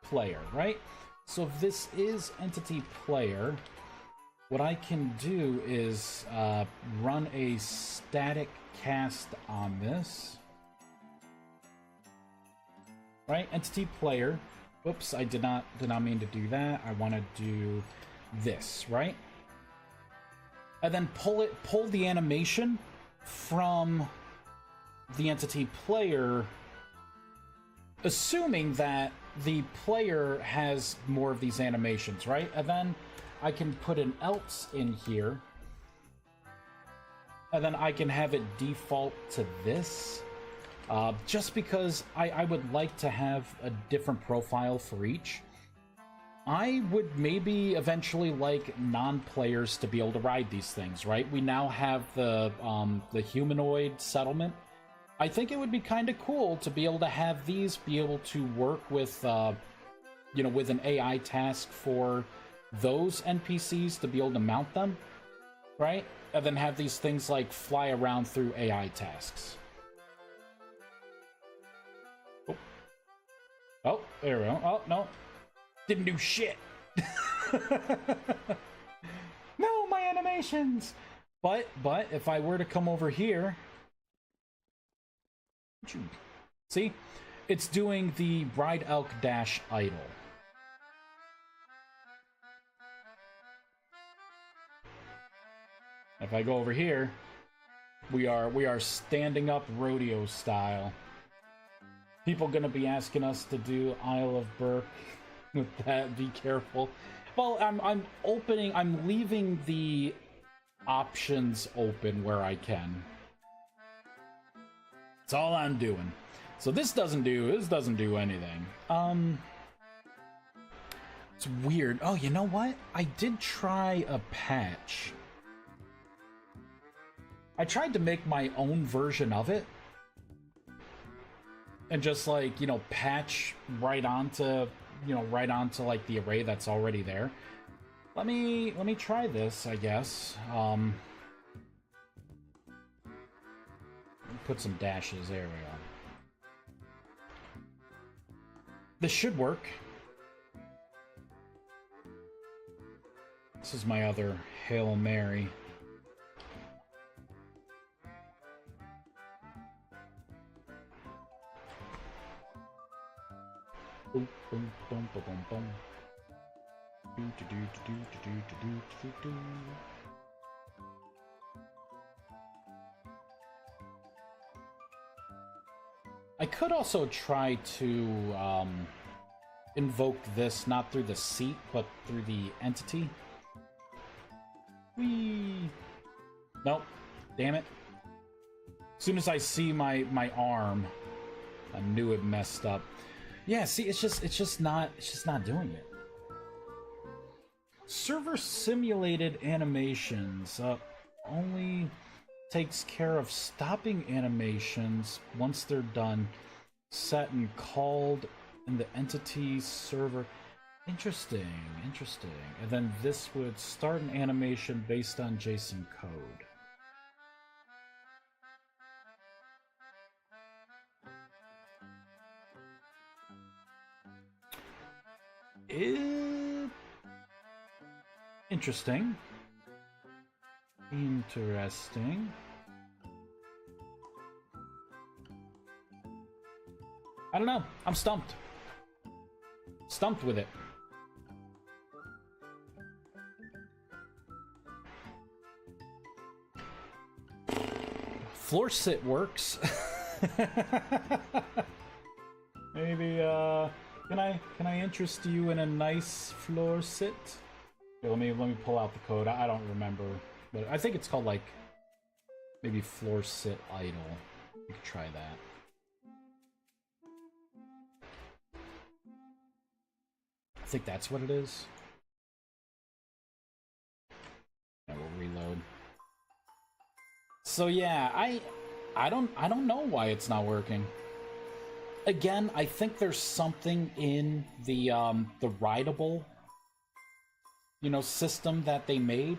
player, right? So if this is entity player, what I can do is run a static cast on this. Right? Entity player. Whoops, I did not mean to do that. I want to do this, right? And then pull the animation from the entity player, assuming that the player has more of these animations, right? And then I can put an else in here, and then I can have it default to this, just because I would like to have a different profile for each. I would maybe eventually like non-players to be able to ride these things, right? We now have the humanoid settlement. I think it would be kind of cool to be able to have these be able to work with, you know, with an AI task for those NPCs to be able to mount them, right? And then have these things like fly around through AI tasks. Oh, there we go. Oh, no. Didn't do shit. No, my animations! But if I were to come over here... See? It's doing the Bride Elk dash idle. If I go over here, we are standing up rodeo style. People gonna be asking us to do Isle of Burke with that. Be careful. Well, I'm leaving the options open where I can. That's all I'm doing. So this doesn't do anything. It's weird. Oh, you know what? I did try a patch. I tried to make my own version of it. And just like, you know, patch right onto like the array that's already there. Let me try this, I guess. Put some dashes, there we go. This should work. This is my other Hail Mary. Boom, boom, boom, boom, boom, boom. Do, do, do, do, do, do, do, do, do. I could also try to invoke this not through the seat, but through the entity. Whee! Nope. Damn it. As soon as I see my arm, I knew it messed up. Yeah, see, it's just not doing it. Server simulated animations. Only takes care of stopping animations once they're done, set and called in the entity server. Interesting, interesting. And then this would start an animation based on JSON code. Interesting. Interesting. I don't know. I'm stumped. Stumped with it. Floor sit works. Maybe can I interest you in a nice floor sit? Okay, let me pull out the code. I don't remember, but I think it's called like maybe floor sit idle. You could try that. I think that's what it is. And we'll reload. So yeah, I don't know why it's not working. Again, I think there's something in the rideable, you know, system that they made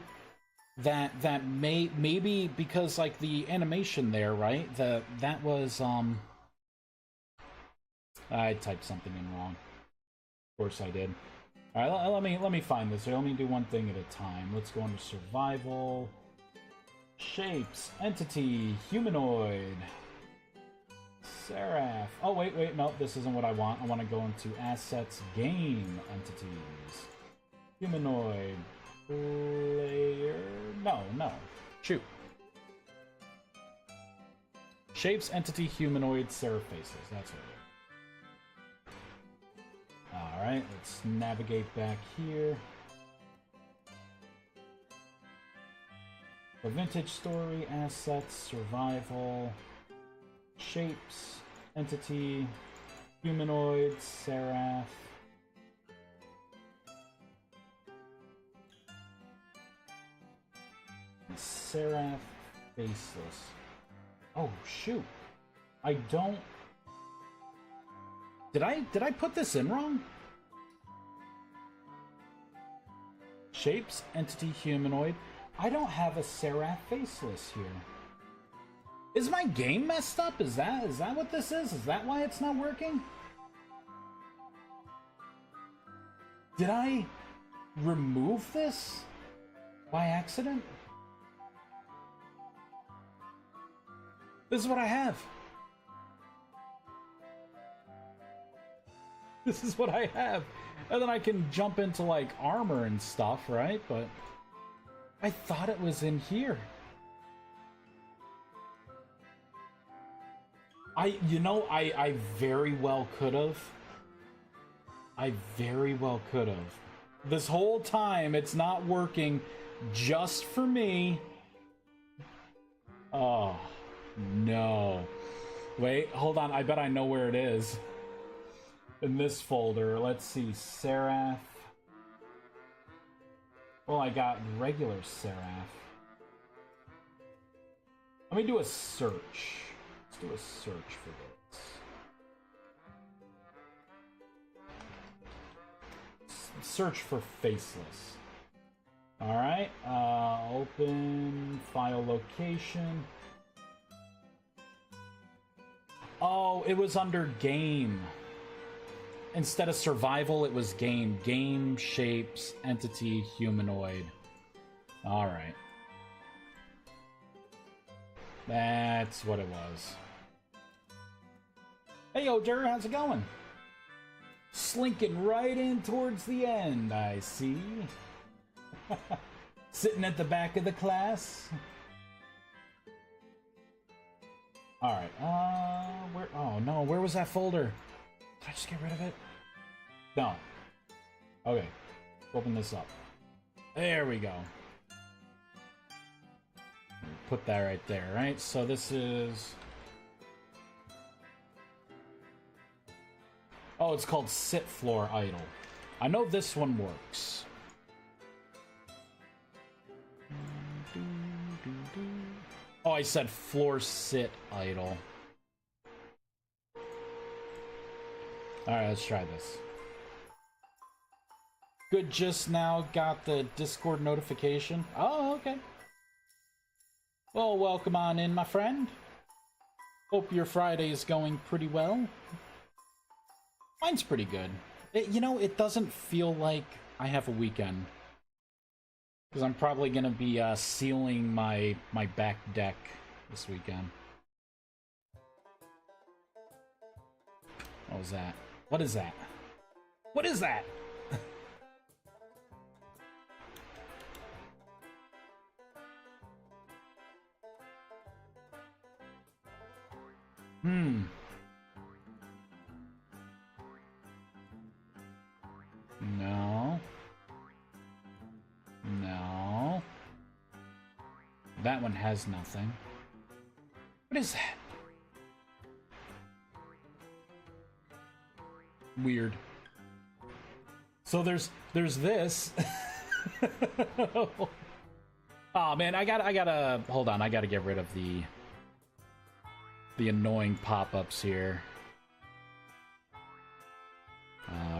that maybe because like the animation there, right? That was I typed something in wrong. Of course I did. All right, let me find this. Let me do one thing at a time. Let's go into survival, shapes, entity, humanoid, Seraph. Oh wait, no, this isn't what I want. I want to go into assets, game, entities, humanoid, player. No, shoot. Shapes, entity, humanoid, Seraph faces. That's what it is. Alright, let's navigate back here. The vintage story, assets, survival, shapes, entity, humanoid, Seraph. And Seraph faceless. Oh shoot. I don't. Did I put this in wrong? Shapes, entity, humanoid. I don't have a Seraph faceless here. Is my game messed up? Is that what this is? Is that why it's not working? Did I remove this by accident? This is what I have. This is what I have. And then I can jump into like armor and stuff, right? But I thought it was in here. I very well could have. I very well could have. This whole time it's not working just for me. Oh, no. Wait, hold on. I bet I know where it is. In this folder, let's see, Seraph. Well, I got regular Seraph. Let me do a search. Let's do a search for this. Search for faceless. Alright, open file location. Oh, it was under game. Instead of survival, it was game. Game, shapes, entity, humanoid. Alright. That's what it was. Hey, yo, Jerry, how's it going? Slinking right in towards the end, I see. Sitting at the back of the class. Alright, where? Oh, no, where was that folder? Did I just get rid of it? No. Okay. Open this up. There we go. Put that right there, right? So this is... Oh, it's called Sit Floor Idle. I know this one works. Oh, I said floor sit idle. Alright, let's try this. Good, just now got the Discord notification. Oh, okay. Well, welcome on in, my friend. Hope your Friday is going pretty well. Mine's pretty good. You know, it doesn't feel like I have a weekend. Because I'm probably going to be sealing my back deck this weekend. What was that? What is that? What is that? No. No. That one has nothing. What is that? Weird. So there's this. Oh man, I gotta hold on, I gotta get rid of the annoying pop-ups here.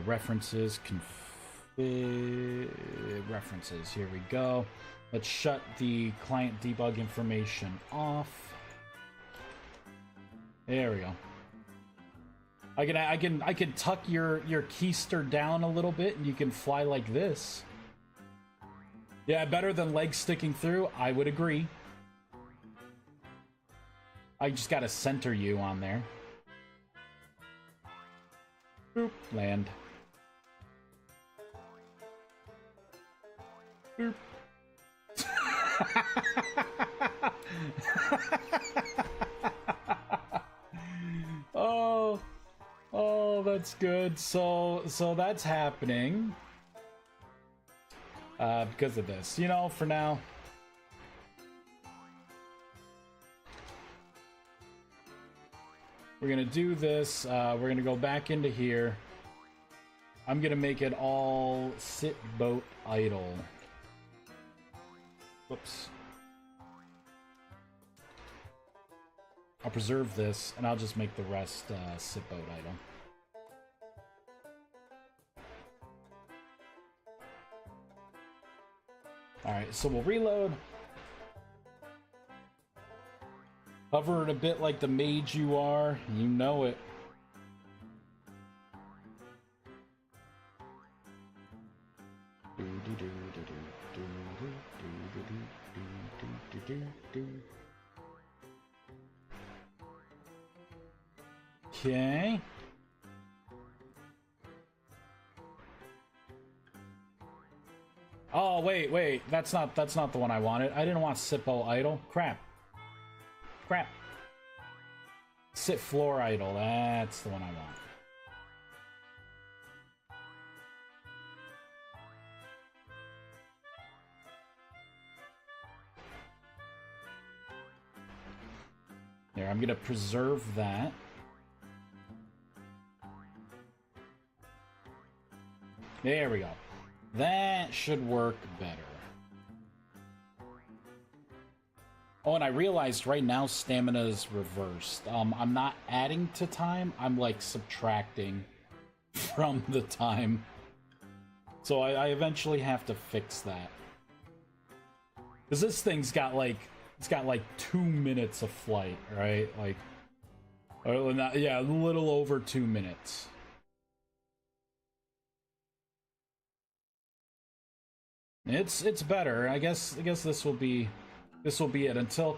References, references, here we go. Let's shut the client debug information off. There we go. I can tuck your keister down a little bit and you can fly like this. Yeah, better than legs sticking through, I would agree. I just gotta center you on there. Boop, land. Boop. Oh, that's good. So that's happening. Because of this. You know, for now. We're gonna do this. We're gonna go back into here. I'm gonna make it all sit boat idle. Whoops. I'll preserve this, and I'll just make the rest sit boat idle. Alright, so we'll reload. Hover it a bit like the mage you are. You know it. Okay. Oh, wait. That's not the one I wanted. I didn't want Sippo idle. Crap. Sit floor idle. That's the one I want. There, I'm gonna preserve that. There we go. That should work better. Oh, and I realized right now stamina is reversed. I'm not adding to time, I'm like subtracting from the time. So I eventually have to fix that. Because this thing's got like, it's got like 2 minutes of flight, right? Like, or not, yeah, a little over 2 minutes. It's better. I guess this will be it until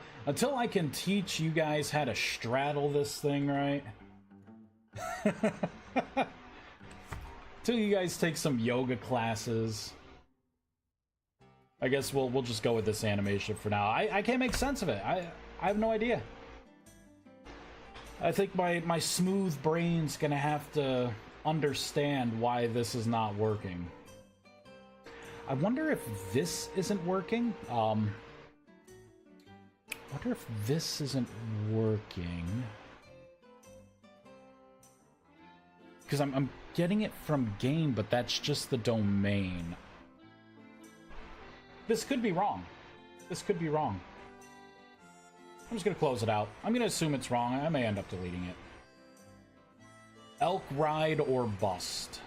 I can teach you guys how to straddle this thing right. Till you guys take some yoga classes. I guess we'll just go with this animation for now. I can't make sense of it. I have no idea. I think my smooth brain's gonna have to understand why this is not working. I wonder if this isn't working. I wonder if this isn't working. Because I'm getting it from game, but that's just the domain. This could be wrong. This could be wrong. I'm just gonna close it out. I'm gonna assume it's wrong. I may end up deleting it. Elk ride or bust.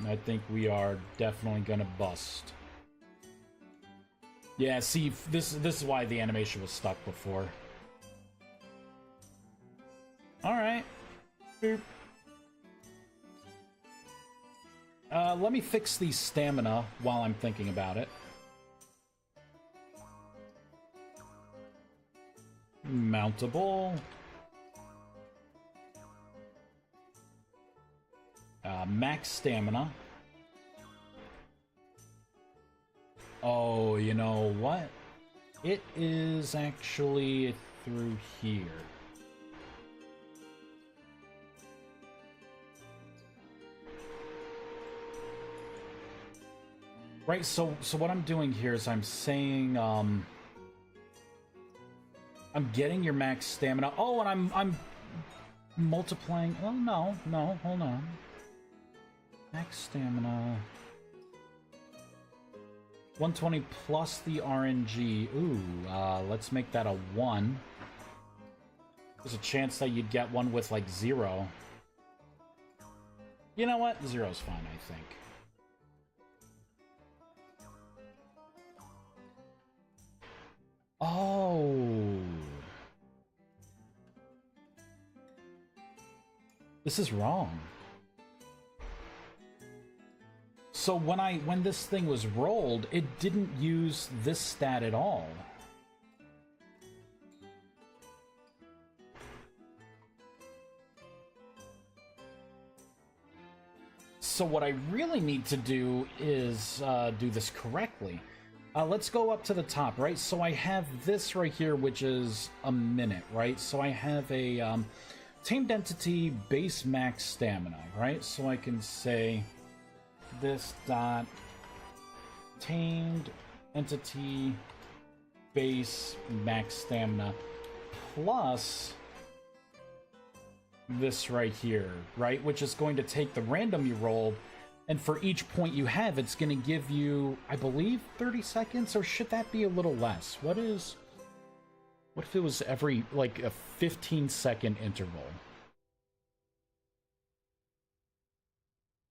I think we are definitely gonna bust. Yeah, see, this is why the animation was stuck before. Alright. Boop. Let me fix the stamina while I'm thinking about it. Mountable. Max stamina. Oh, you know what? It is actually through here. Right, so what I'm doing here is I'm saying, I'm getting your max stamina. Oh, and I'm multiplying. Oh, no, hold on. Max stamina. 120 plus the RNG. Ooh, let's make that a 1. There's a chance that you'd get one with, like, 0. You know what? 0's fine, I think. Oh. This is wrong. So when this thing was rolled, it didn't use this stat at all. So what I really need to do is do this correctly. Let's go up to the top, right? So I have this right here, which is a minute, right? So I have a tamed entity base max stamina, right? So I can say this dot tamed entity base max stamina plus this right here, right? Which is going to take the random you rolled, and for each point you have, it's going to give you, I believe, 30 seconds, or should that be a little less? What if it was every, like, a 15-second interval?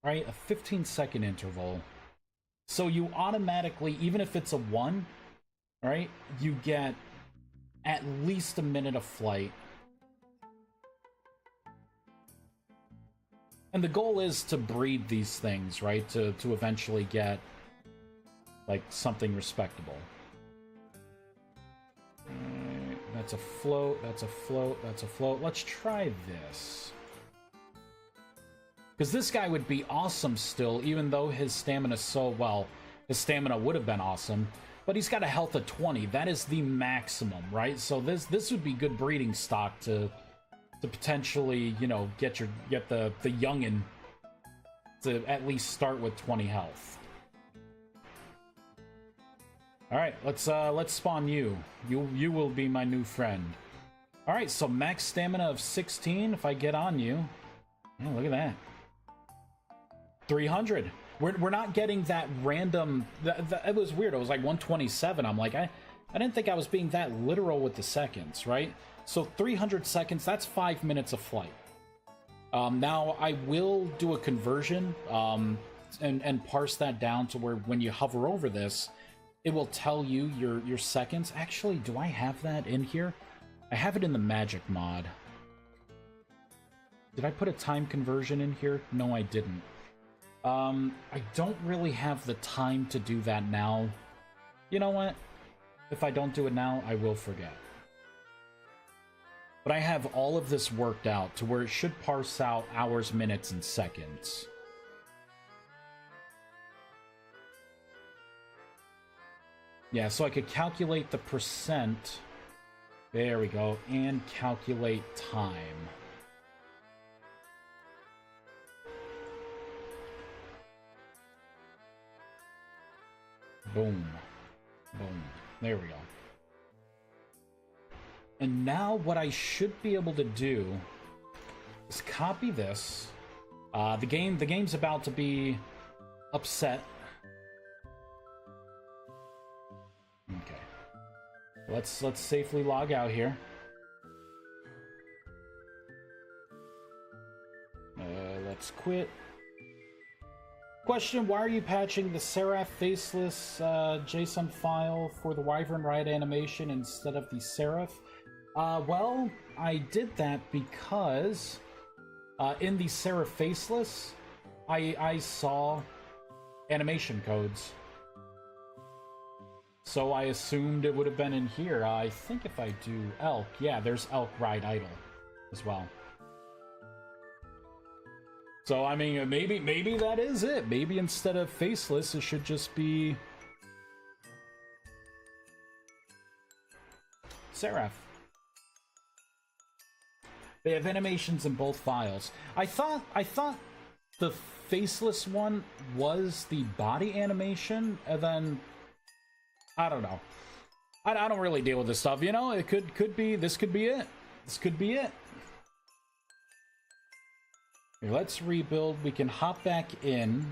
Right? A 15-second interval. So you automatically, even if it's a 1, right, you get at least a minute of flight. And the goal is to breed these things, right? To eventually get, like, something respectable. That's a float, that's a float, that's a float. Let's try this. Because this guy would be awesome still, even though his stamina's so, well, his stamina would have been awesome. But he's got a health of 20. That is the maximum, right? So this would be good breeding stock to potentially, you know, get the youngin to at least start with 20 health. All right, let's spawn you. You will be my new friend. All right, so max stamina of 16 if I get on you. Oh, look at that. 300. We're not getting that random. It was weird. It was like 127. I'm like, I didn't think I was being that literal with the seconds, right? So 300 seconds, that's 5 minutes of flight. Now, I will do a conversion and parse that down to where when you hover over this, it will tell you your seconds. Actually, do I have that in here? I have it in the magic mod. Did I put a time conversion in here? No, I didn't. I don't really have the time to do that now. You know what? If I don't do it now, I will forget. But I have all of this worked out to where it should parse out hours, minutes, and seconds. Yeah, so I could calculate the percent. There we go. And calculate time. Boom. Boom. There we go. And now what I should be able to do is copy this. The game's about to be upset. Okay. Let's safely log out here. Let's quit. Question, why are you patching the Seraph faceless JSON file for the Wyvern Ride animation instead of the Seraph? Well, I did that because in the Seraph faceless, I saw animation codes. So I assumed it would have been in here. I think if I do Elk, yeah, there's Elk Ride Idle as well. So, I mean, maybe that is it. Maybe instead of faceless, it should just be Seraph. They have animations in both files. I thought the faceless one was the body animation, and then I don't know. I don't really deal with this stuff, you know? It could be this could be it. This could be it. Here, let's rebuild. We can hop back in.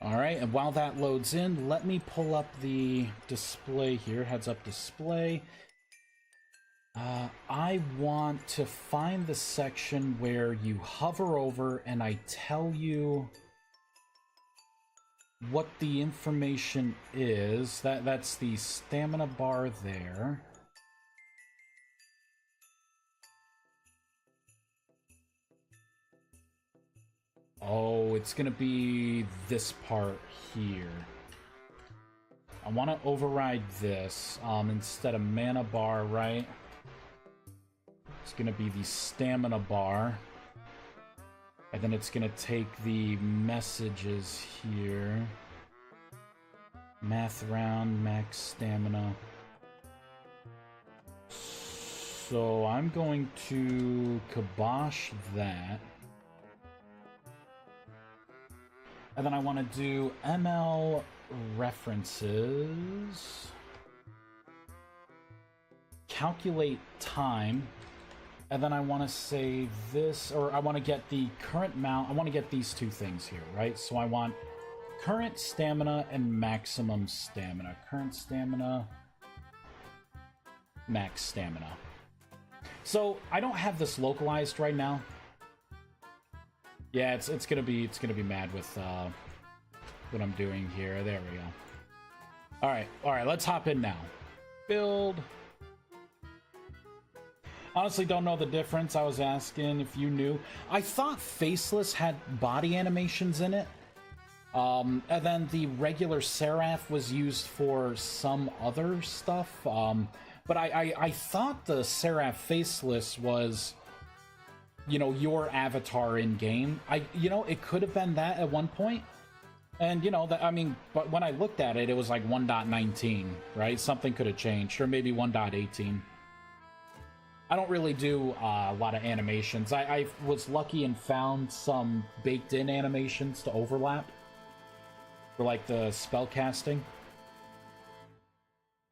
Alright, and while that loads in, let me pull up the display here. Heads up display. I want to find the section where you hover over and I tell you what the information is. That's the stamina bar there. Oh, it's gonna be this part here. I want to override this instead of mana bar, right? It's gonna be the stamina bar. And then it's gonna take the messages here. Math round, max stamina. So I'm going to kibosh that. And then I want to do ML references. Calculate time. And then I want to say this, or I want to get the current mount. I want to get these two things here, right? So I want current stamina and maximum stamina. Current stamina, max stamina. So I don't have this localized right now. Yeah, it's gonna be mad with what I'm doing here. There we go. All right, let's hop in now. Build. Honestly, don't know the difference. I was asking if you knew. I thought Faceless had body animations in it. And then the regular Seraph was used for some other stuff. But I thought the Seraph Faceless was, you know, your avatar in game. You know, it could have been that at one point. And, you know, that, I mean, but when I looked at it, it was like 1.19, right? Something could have changed, or maybe 1.18. I don't really do a lot of animations. I was lucky and found some baked-in animations to overlap for, like, the spell casting.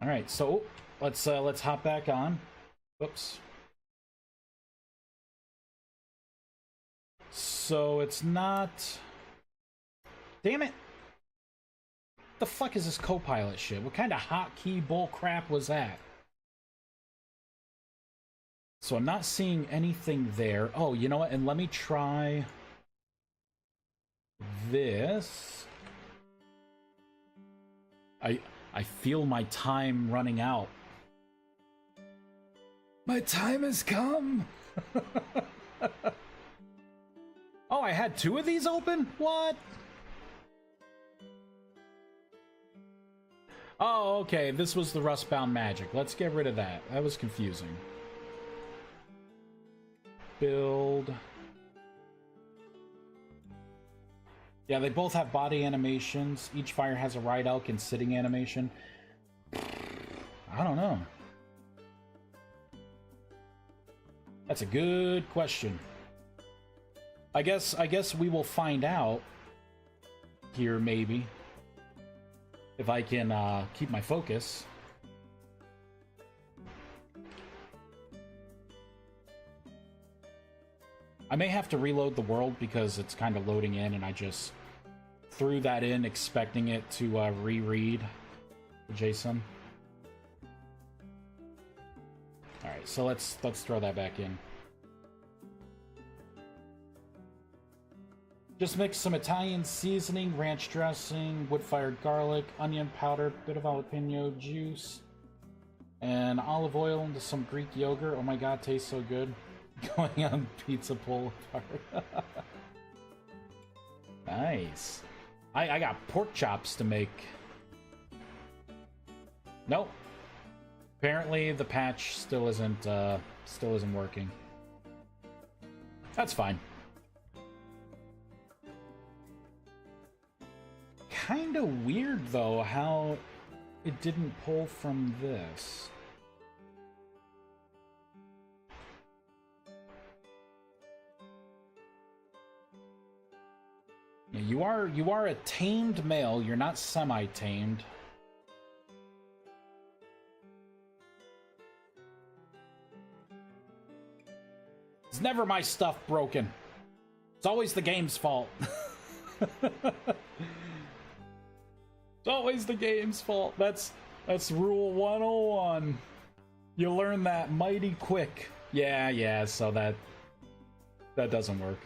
All right, so let's hop back on. Oops. So it's not. Damn it! The fuck is this Copilot shit? What kind of hotkey bull crap was that? So I'm not seeing anything there. Oh, you know what? And let me try this. I feel my time running out. My time has come. Oh, I had two of these open? What? Oh, okay. This was the Rustbound Magic. Let's get rid of that. That was confusing. Build. Yeah, they both have body animations. Each fire has a ride elk and sitting animation. I don't know. That's a good question. I guess we will find out here, maybe, if I can keep my focus. I may have to reload the world because it's kind of loading in and I just threw that in expecting it to reread JSON. Alright, so let's throw that back in. Just mix some Italian seasoning, ranch dressing, wood-fired garlic, onion powder, bit of jalapeno juice, and olive oil into some Greek yogurt. Oh my god, tastes so good. Going on pizza pull apart. Nice. I got pork chops to make. Nope. Apparently the patch still isn't working. That's fine. Kinda weird though how it didn't pull from this. You are a tamed male, you're not semi-tamed. It's never my stuff broken. It's always the game's fault. It's always the game's fault. That's rule 101. You learn that mighty quick. Yeah, so that doesn't work.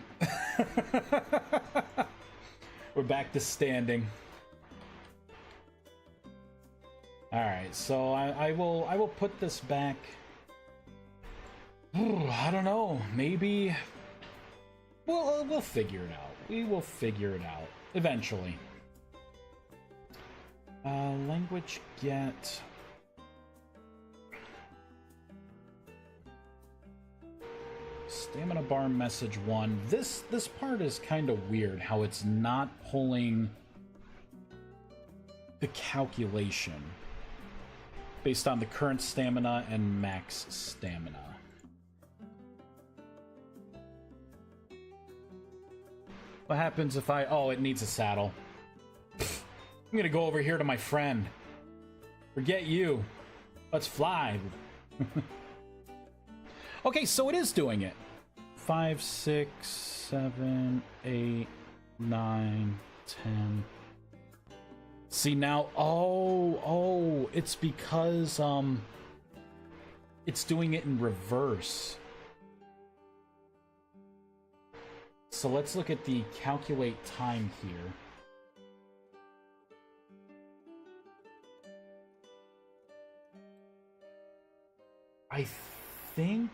We're back to standing. Alright, so I will put this back. Ooh, I don't know. Maybe we'll figure it out. We will figure it out eventually. Language get. Stamina bar message 1. This part is kind of weird how it's not pulling the calculation based on the current stamina and max stamina. What happens if oh, it needs a saddle. I'm gonna go over here to my friend. Forget you. Let's fly. Okay, so it is doing it. 5, 6, 7, 8, 9, 10. See now, oh, it's because it's doing it in reverse. So let's look at the calculate time here. I think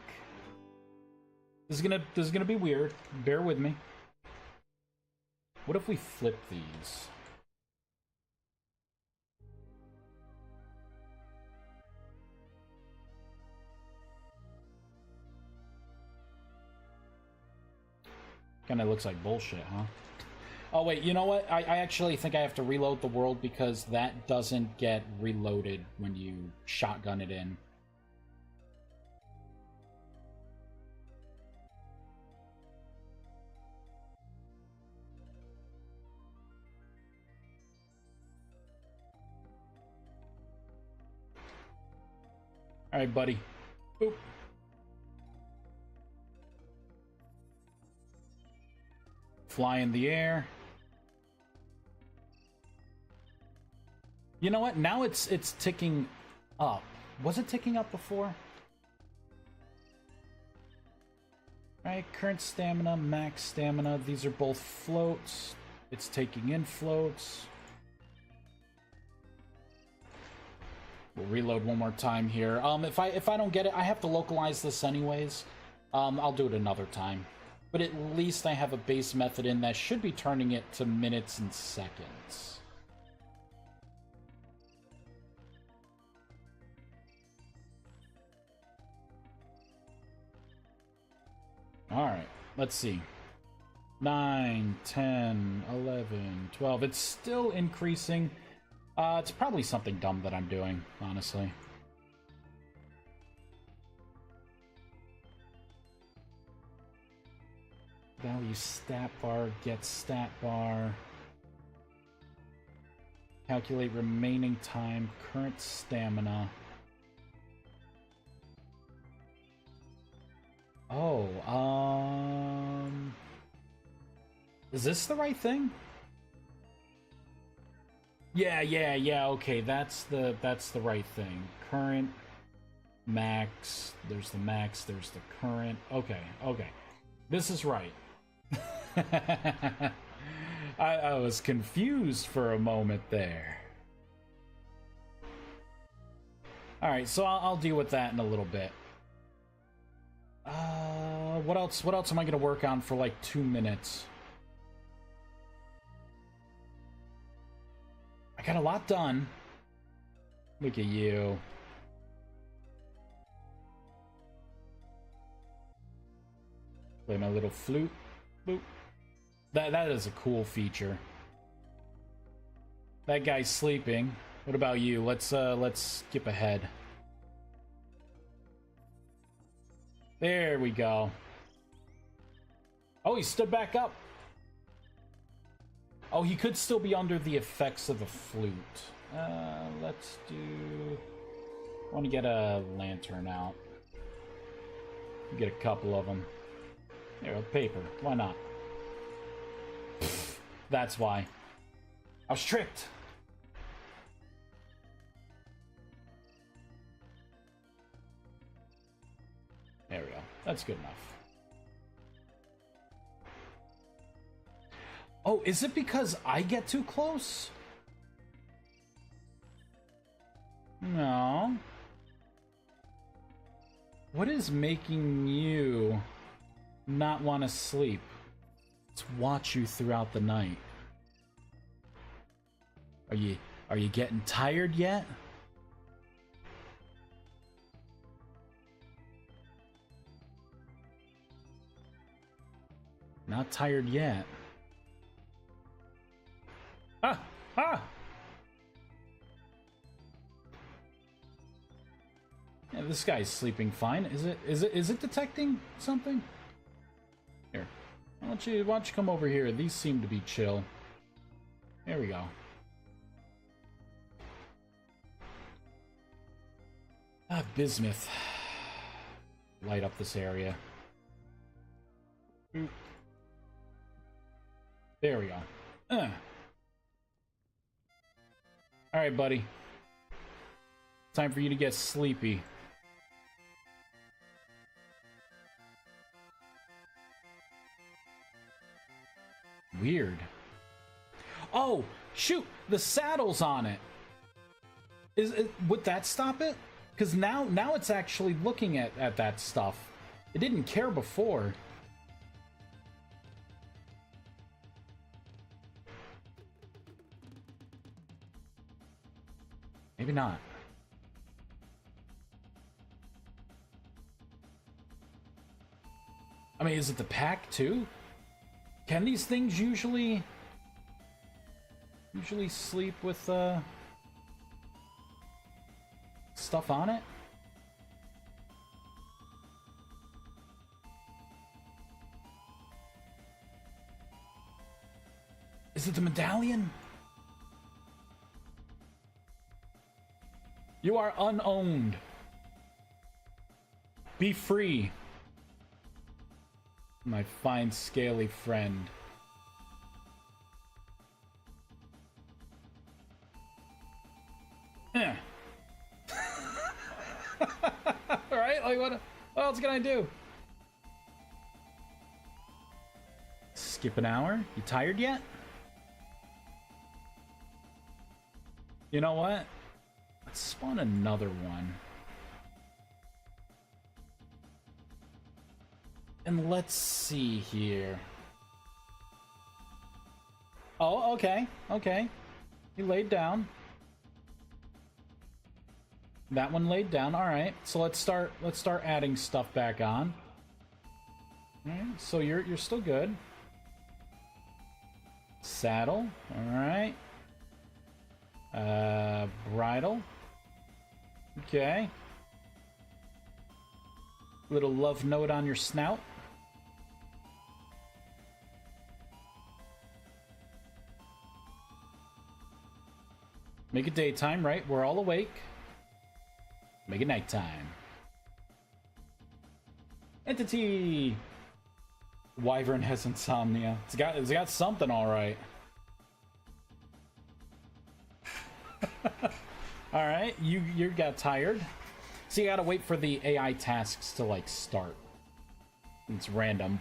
this is gonna be weird. Bear with me. What if we flip these? Kinda looks like bullshit, huh? Oh wait, you know what? I actually think I have to reload the world because that doesn't get reloaded when you shotgun it in. Alright, buddy. Boop. Fly in the air. You know what? Now it's ticking up. Was it ticking up before? Alright, current stamina, max stamina. These are both floats. It's taking in floats. We'll reload one more time here. If I don't get it, I have to localize this anyways. I'll do it another time. But at least I have a base method in that should be turning it to minutes and seconds. Alright, let's see. 9, 10, 11, 12. It's still increasing. It's probably something dumb that I'm doing, honestly. Value stat bar, get stat bar. Calculate remaining time, current stamina. Oh, is this the right thing? Yeah, okay, that's the right thing. Current, max, there's the max, there's the current. Okay. This is right. I was confused for a moment there. Alright, so I'll deal with that in a little bit. What else am I gonna work on for like 2 minutes? I got a lot done. Look at you. Play my little flute. Boop. That is a cool feature. That guy's sleeping. What about you? Let's skip ahead. There we go. Oh, he stood back up. Oh, he could still be under the effects of the flute. Let's do... I want to get a lantern out. Get a couple of them. There, paper. Why not? That's why. I was tricked. There we go. That's good enough. Oh, is it because I get too close? No. What is making you not want to sleep? Let's watch you throughout the night. Are you getting tired yet? Not tired yet. Ah! Yeah, this guy's sleeping fine. Is it detecting something? Here. Why don't you come over here? These seem to be chill. There we go. Ah, bismuth. Light up this area. Boop. There we go. Alright, buddy. Time for you to get sleepy. Weird. Oh, shoot! The saddle's on it! Would that stop it? Because now it's actually looking at that stuff. It didn't care before. Maybe not. I mean, is it the pack too? Can these things usually sleep with stuff on it? Is it the medallion? You are unowned. Be free, my fine scaly friend. Right? Like what else can I do? Skip an hour? You tired yet? You know what? Let's spawn another one. And let's see here. Oh, okay. He laid down. That one laid down. All right. So let's start adding stuff back on. All right. So you're still good. Saddle. All right. Bridle. Okay. Little love note on your snout. Make it daytime, right? We're all awake. Make it nighttime. Entity! Wyvern has insomnia. It's got something all right. All right, you got tired. So you gotta wait for the AI tasks to like start. It's random.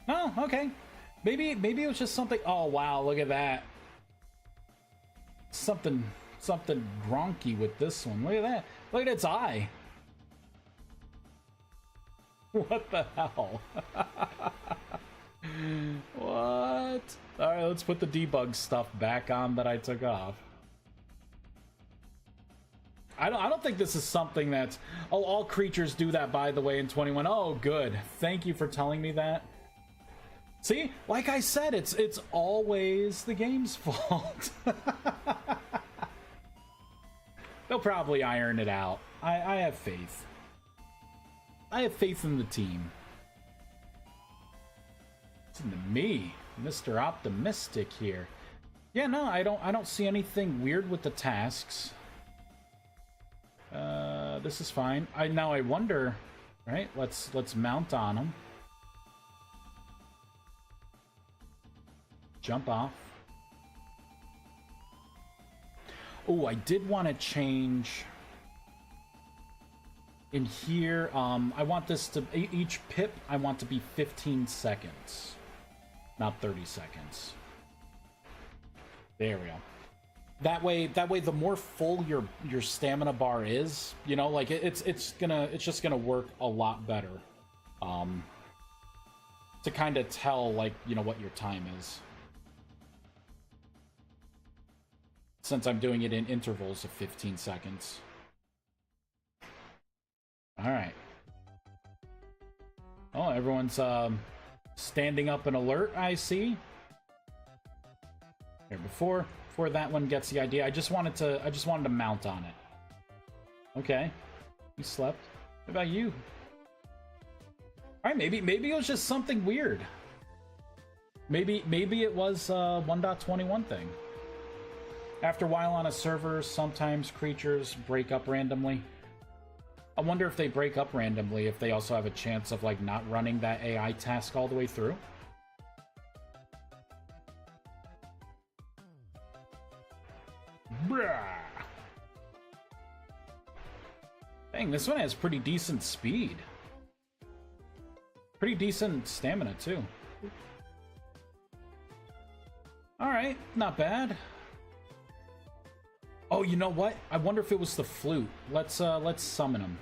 Oh, okay. Maybe it was just something. Oh wow, look at that. Something gronky with this one. Look at that. Look at its eye. What the hell? What? Alright, let's put the debug stuff back on that I took off. I don't think this is something that's... Oh, all creatures do that, by the way, in 21. Oh, good. Thank you for telling me that. See? Like I said, it's always the game's fault. They'll probably iron it out. I have faith. I have faith in the team. Listen to me, Mr. Optimistic here. Yeah, no, I don't see anything weird with the tasks. This is fine. Now I wonder, right? Let's mount on them. Jump off. Oh, I did want to change in here. I want this to each pip. I want to be 15 seconds, not 30 seconds. There we go. That way, the more full your stamina bar is, you know, like it's just gonna work a lot better. To kind of tell, like, you know, what your time is. Since I'm doing it in intervals of 15 seconds. Alright. Oh, everyone's standing up and alert, I see. Here, before that one gets the idea, I just wanted to mount on it. Okay. You slept. What about you? Alright, maybe it was just something weird. Maybe it was a 1.21 thing. After a while on a server, sometimes creatures break up randomly. I wonder if they break up randomly, if they also have a chance of, like, not running that AI task all the way through. Bruh. Dang, this one has pretty decent speed. Pretty decent stamina, too. Alright, not bad. Oh, you know what? I wonder if it was the flute. Let's summon him.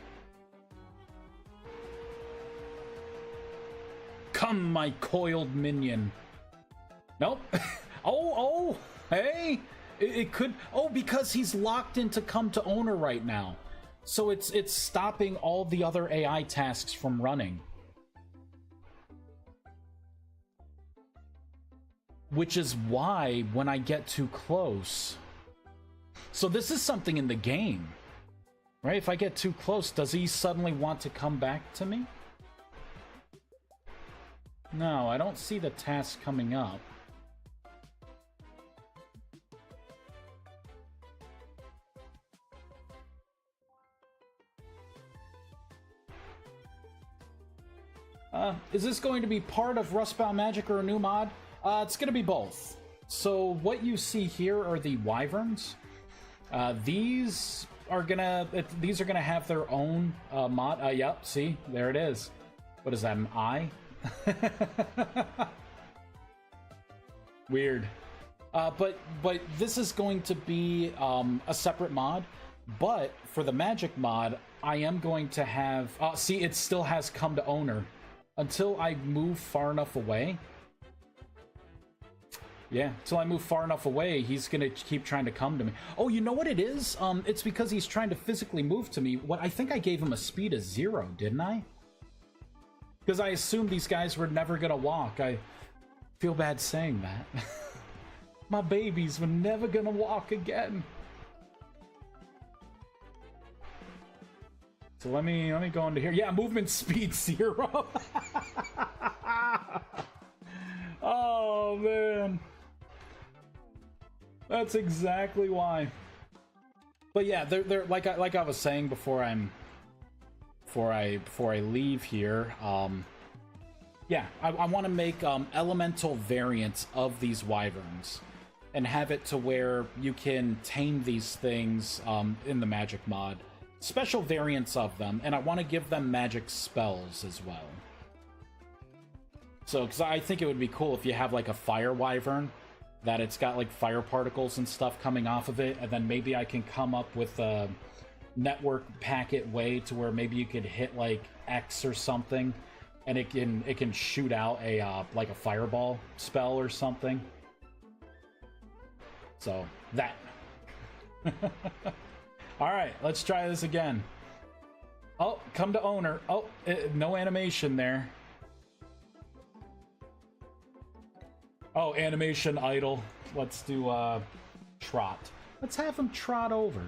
Come, my coiled minion. Nope. Oh, hey! It could... Oh, because he's locked into come to owner right now. So it's stopping all the other AI tasks from running. Which is why, when I get too close... So this is something in the game, right? If I get too close, does he suddenly want to come back to me? No, I don't see the task coming up. Is this going to be part of Rustbound Magic or a new mod? It's going to be both. So what you see here are the wyverns. These are gonna have their own mod. Yep, see, there it is. What is that, an eye? Weird. But this is going to be a separate mod. But for the magic mod, I am going to have... see, it still has come to owner. Until I move far enough away. Yeah, until I move far enough away, he's gonna keep trying to come to me. Oh, you know what it is? It's because he's trying to physically move to me. I think I gave him a speed of 0, didn't I? Because I assumed these guys were never gonna walk. I feel bad saying that. My babies were never gonna walk again. So let me go into here. Yeah, movement speed 0. Oh man. That's exactly why. But yeah, they're like I was saying before I leave here. Yeah, I want to make elemental variants of these wyverns. and have it to where you can tame these things in the magic mod. Special variants of them, and I want to give them magic spells as well. So, because I think it would be cool if you have like a fire wyvern, that it's got like fire particles and stuff coming off of it, and then maybe I can come up with a network packet way to where maybe you could hit like X or something, and it can shoot out a like a fireball spell or something. So that. All right, let's try this again. Oh, come to owner. Oh, no animation there. Oh, animation idle. Let's do trot. Let's have him trot over.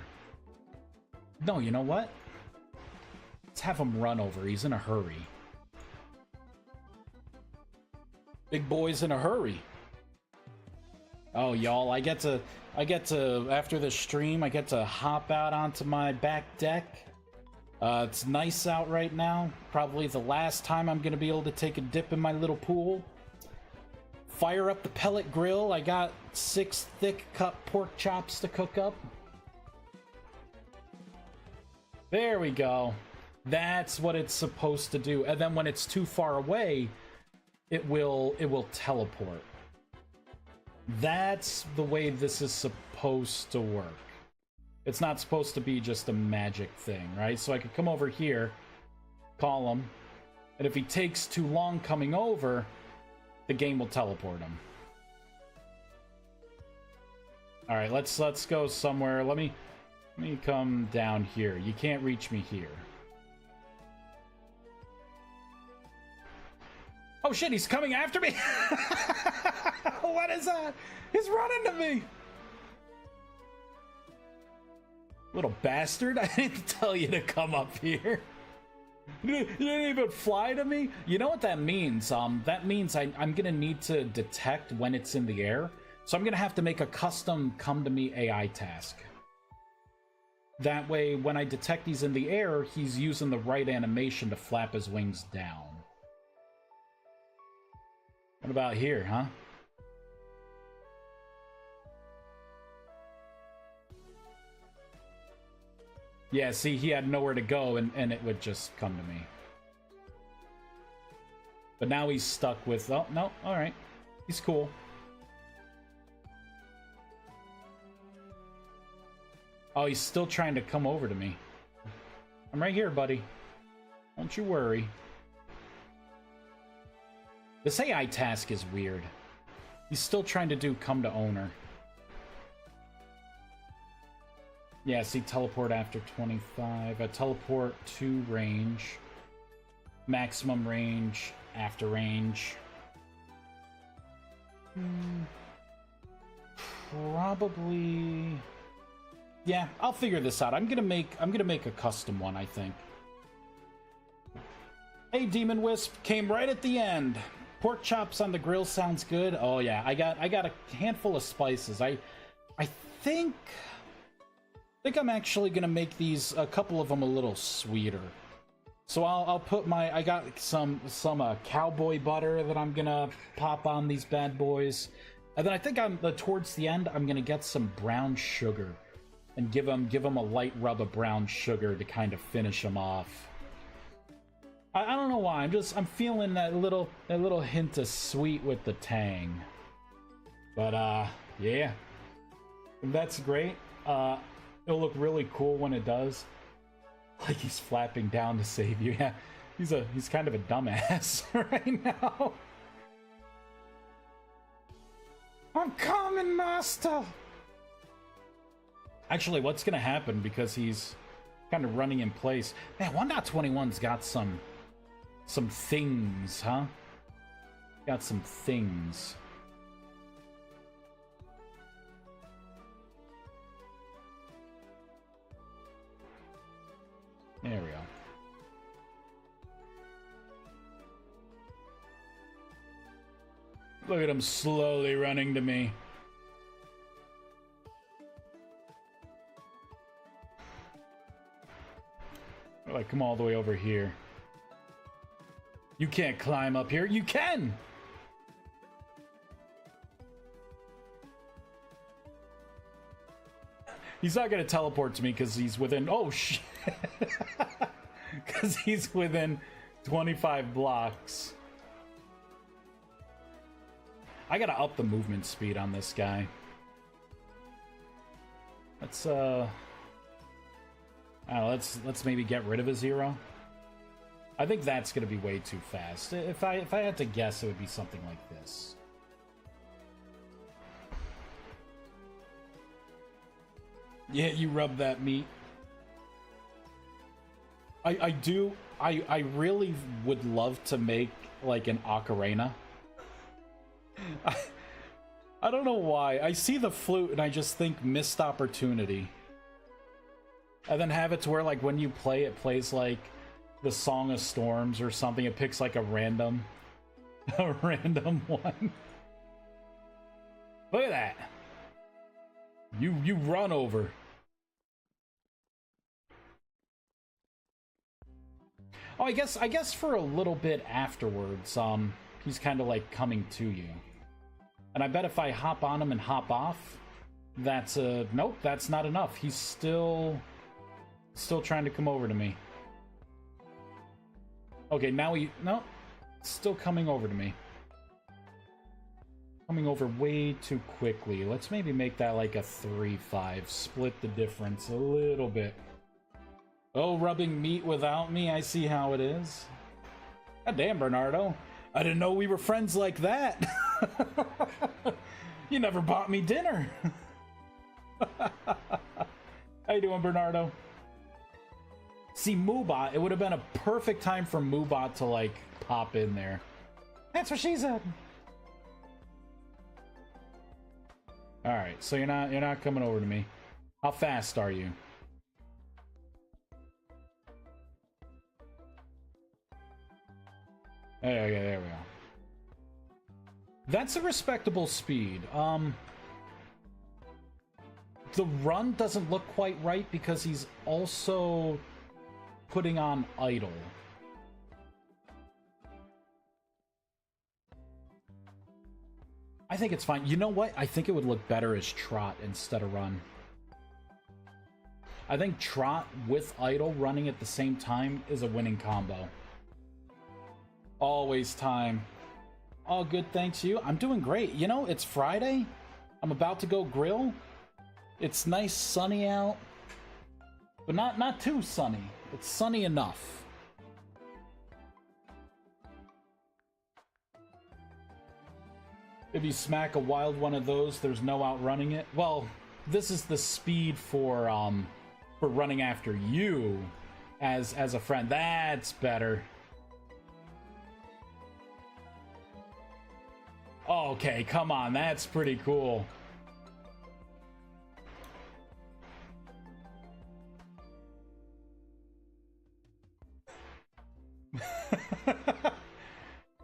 No, you know what? Let's have him run over. He's in a hurry. Big boy's in a hurry. Oh, y'all, I get to after the stream, I get to hop out onto my back deck. It's nice out right now. Probably the last time I'm gonna be able to take a dip in my little pool. Fire up the pellet grill. I got 6 thick cut pork chops to cook up. There we go. That's what it's supposed to do. And then when it's too far away, it will teleport. That's the way this is supposed to work. It's not supposed to be just a magic thing, right? So I could come over here, call him, and if he takes too long coming over, the game will teleport him. All right, let's go somewhere. Let me come down here. You can't reach me here. Oh shit, he's coming after me! What is that? He's running to me! Little bastard, I didn't tell you to come up here. You didn't even fly to me? You know what that means? That means I'm gonna need to detect when it's in the air. So I'm gonna have to make a custom come to me AI task. That way, when I detect he's in the air, he's using the right animation to flap his wings down. What about here, huh? Yeah, see, he had nowhere to go, and it would just come to me. But now he's stuck with... Oh, no, alright. He's cool. Oh, he's still trying to come over to me. I'm right here, buddy. Don't you worry. This AI task is weird. He's still trying to do come to owner. Yeah, see, teleport after 25. A teleport to range. Maximum range after range. Probably... Yeah, I'll figure this out. I'm gonna make a custom one, I think. Hey, Demon Wisp, came right at the end. Pork chops on the grill sounds good. Oh yeah, I got a handful of spices. I think I'm actually gonna make these, a couple of them, a little sweeter. So I'll put my, I got some cowboy butter that I'm gonna pop on these bad boys, and then I think towards the end I'm gonna get some brown sugar and give them a light rub of brown sugar to kind of finish them off. I don't know why. I'm feeling that little hint of sweet with the tang. But yeah, that's great. It'll look really cool when it does. Like he's flapping down to save you. Yeah, he's kind of a dumbass right now. I'm coming, master. Actually, what's gonna happen, because he's kind of running in place. Man, 1.21's got some things, huh? Got some things. There we go. Look at him slowly running to me. Like, come all the way over here. You can't climb up here. You can! He's not gonna teleport to me because he's within. Oh shit! Because he's within 25 blocks. I gotta up the movement speed on this guy. Let's maybe get rid of a 0. I think that's gonna be way too fast. If I had to guess, it would be something like this. Yeah, you rub that meat. I really would love to make like an ocarina. I don't know why. I see the flute and I just think missed opportunity. And then have it to where like when you play, it plays like the Song of Storms or something. It picks like a random one. Look at that. You run over. Oh, I guess for a little bit afterwards, he's kind of like coming to you. And I bet if I hop on him and hop off, that's nope, that's not enough. He's still trying to come over to me. Okay, now no, still coming over to me. Coming over way too quickly. Let's maybe make that like a 3-5. Split the difference a little bit. Oh, rubbing meat without me? I see how it is. God damn, Bernardo. I didn't know we were friends like that. You never bought me dinner. How you doing, Bernardo? See, Moobot, it would have been a perfect time for Moobot to, like, pop in there. That's what she said. Alright, so you're not coming over to me. How fast are you? Okay, there we go. That's a respectable speed. The run doesn't look quite right because he's also putting on idle. I think it's fine. You know what? I think it would look better as trot instead of run. I think trot with idle running at the same time is a winning combo. Always time. Oh, good, thanks you. I'm doing great. You know, it's Friday. I'm about to go grill. It's nice, sunny out. But not too sunny. It's sunny enough. If you smack a wild one of those, there's no outrunning it. Well, this is the speed for running after you as a friend. That's better. Okay, come on, that's pretty cool.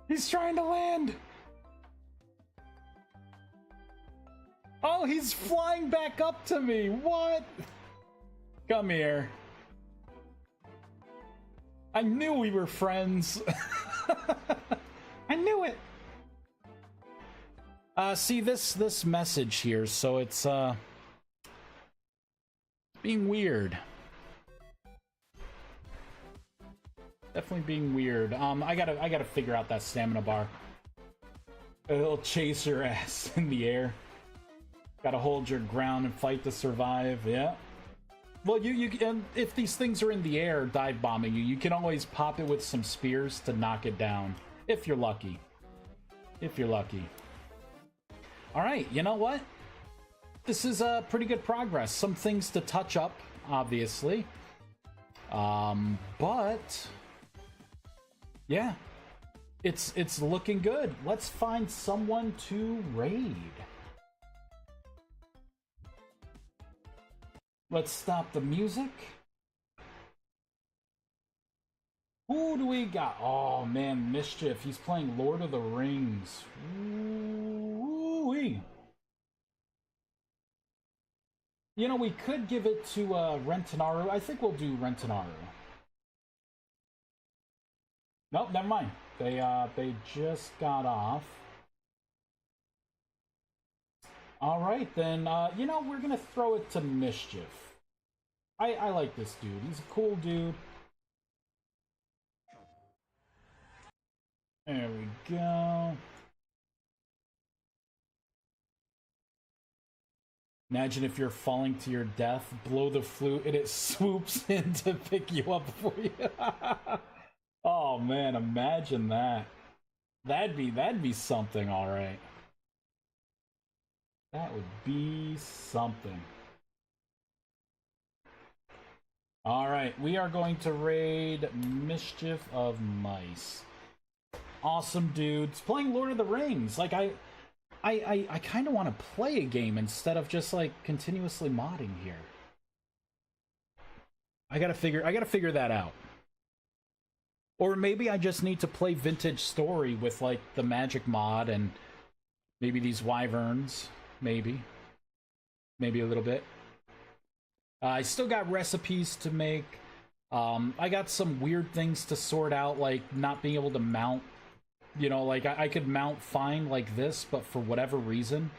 He's trying to land. Oh, he's flying back up to me. What? Come here. I knew we were friends. I knew it. See this message here, so it's being weird. Definitely being weird. I gotta figure out that stamina bar. It'll chase your ass in the air. Gotta hold your ground and fight to survive. Yeah. Well, and if these things are in the air dive bombing you, you can always pop it with some spears to knock it down. If you're lucky. If you're lucky. Alright, you know what? This is pretty good progress. Some things to touch up, obviously. But yeah. It's looking good. Let's find someone to raid. Let's stop the music. Who do we got? Oh man, Mischief. He's playing Lord of the Rings. Ooh-wee. You know, we could give it to Rentanaru. I think we'll do Rentanaru. Nope, never mind. They just got off. All right, then, you know, we're gonna throw it to Mischief. I like this dude. He's a cool dude. There we go. Imagine if you're falling to your death, blow the flute, and it swoops in to pick you up for you. Oh man, imagine that. That'd be something, all right. That would be something. All right, we are going to raid Mischief of Mice. Awesome dudes playing Lord of the Rings. Like I kind of want to play a game instead of just like continuously modding here. I gotta figure that out. Or maybe I just need to play Vintage Story with like the magic mod and maybe these wyverns. Maybe a little bit. I still got recipes to make. I got some weird things to sort out, like not being able to mount. You know, like I could mount fine like this, but for whatever reason,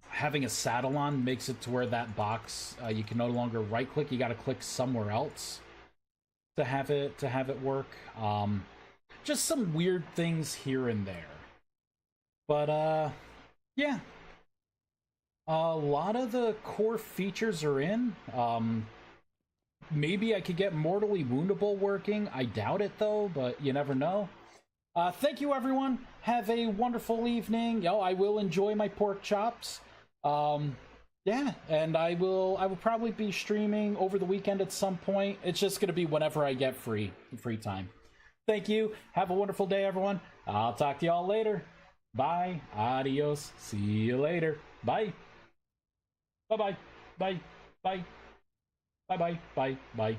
having a saddle on makes it to where that box you can no longer right click. You got to click somewhere else to have it work. Just some weird things here and there. But yeah. A lot of the core features are in. Maybe I could get Mortally Woundable working. I doubt it, though, but you never know. Thank you, everyone. Have a wonderful evening. Yo, I will enjoy my pork chops. Yeah, and I will probably be streaming over the weekend at some point. It's just going to be whenever I get free time. Thank you. Have a wonderful day, everyone. I'll talk to y'all later. Bye. Adios. See you later. Bye. Bye-bye. Bye. Bye. Bye-bye. Bye. Bye.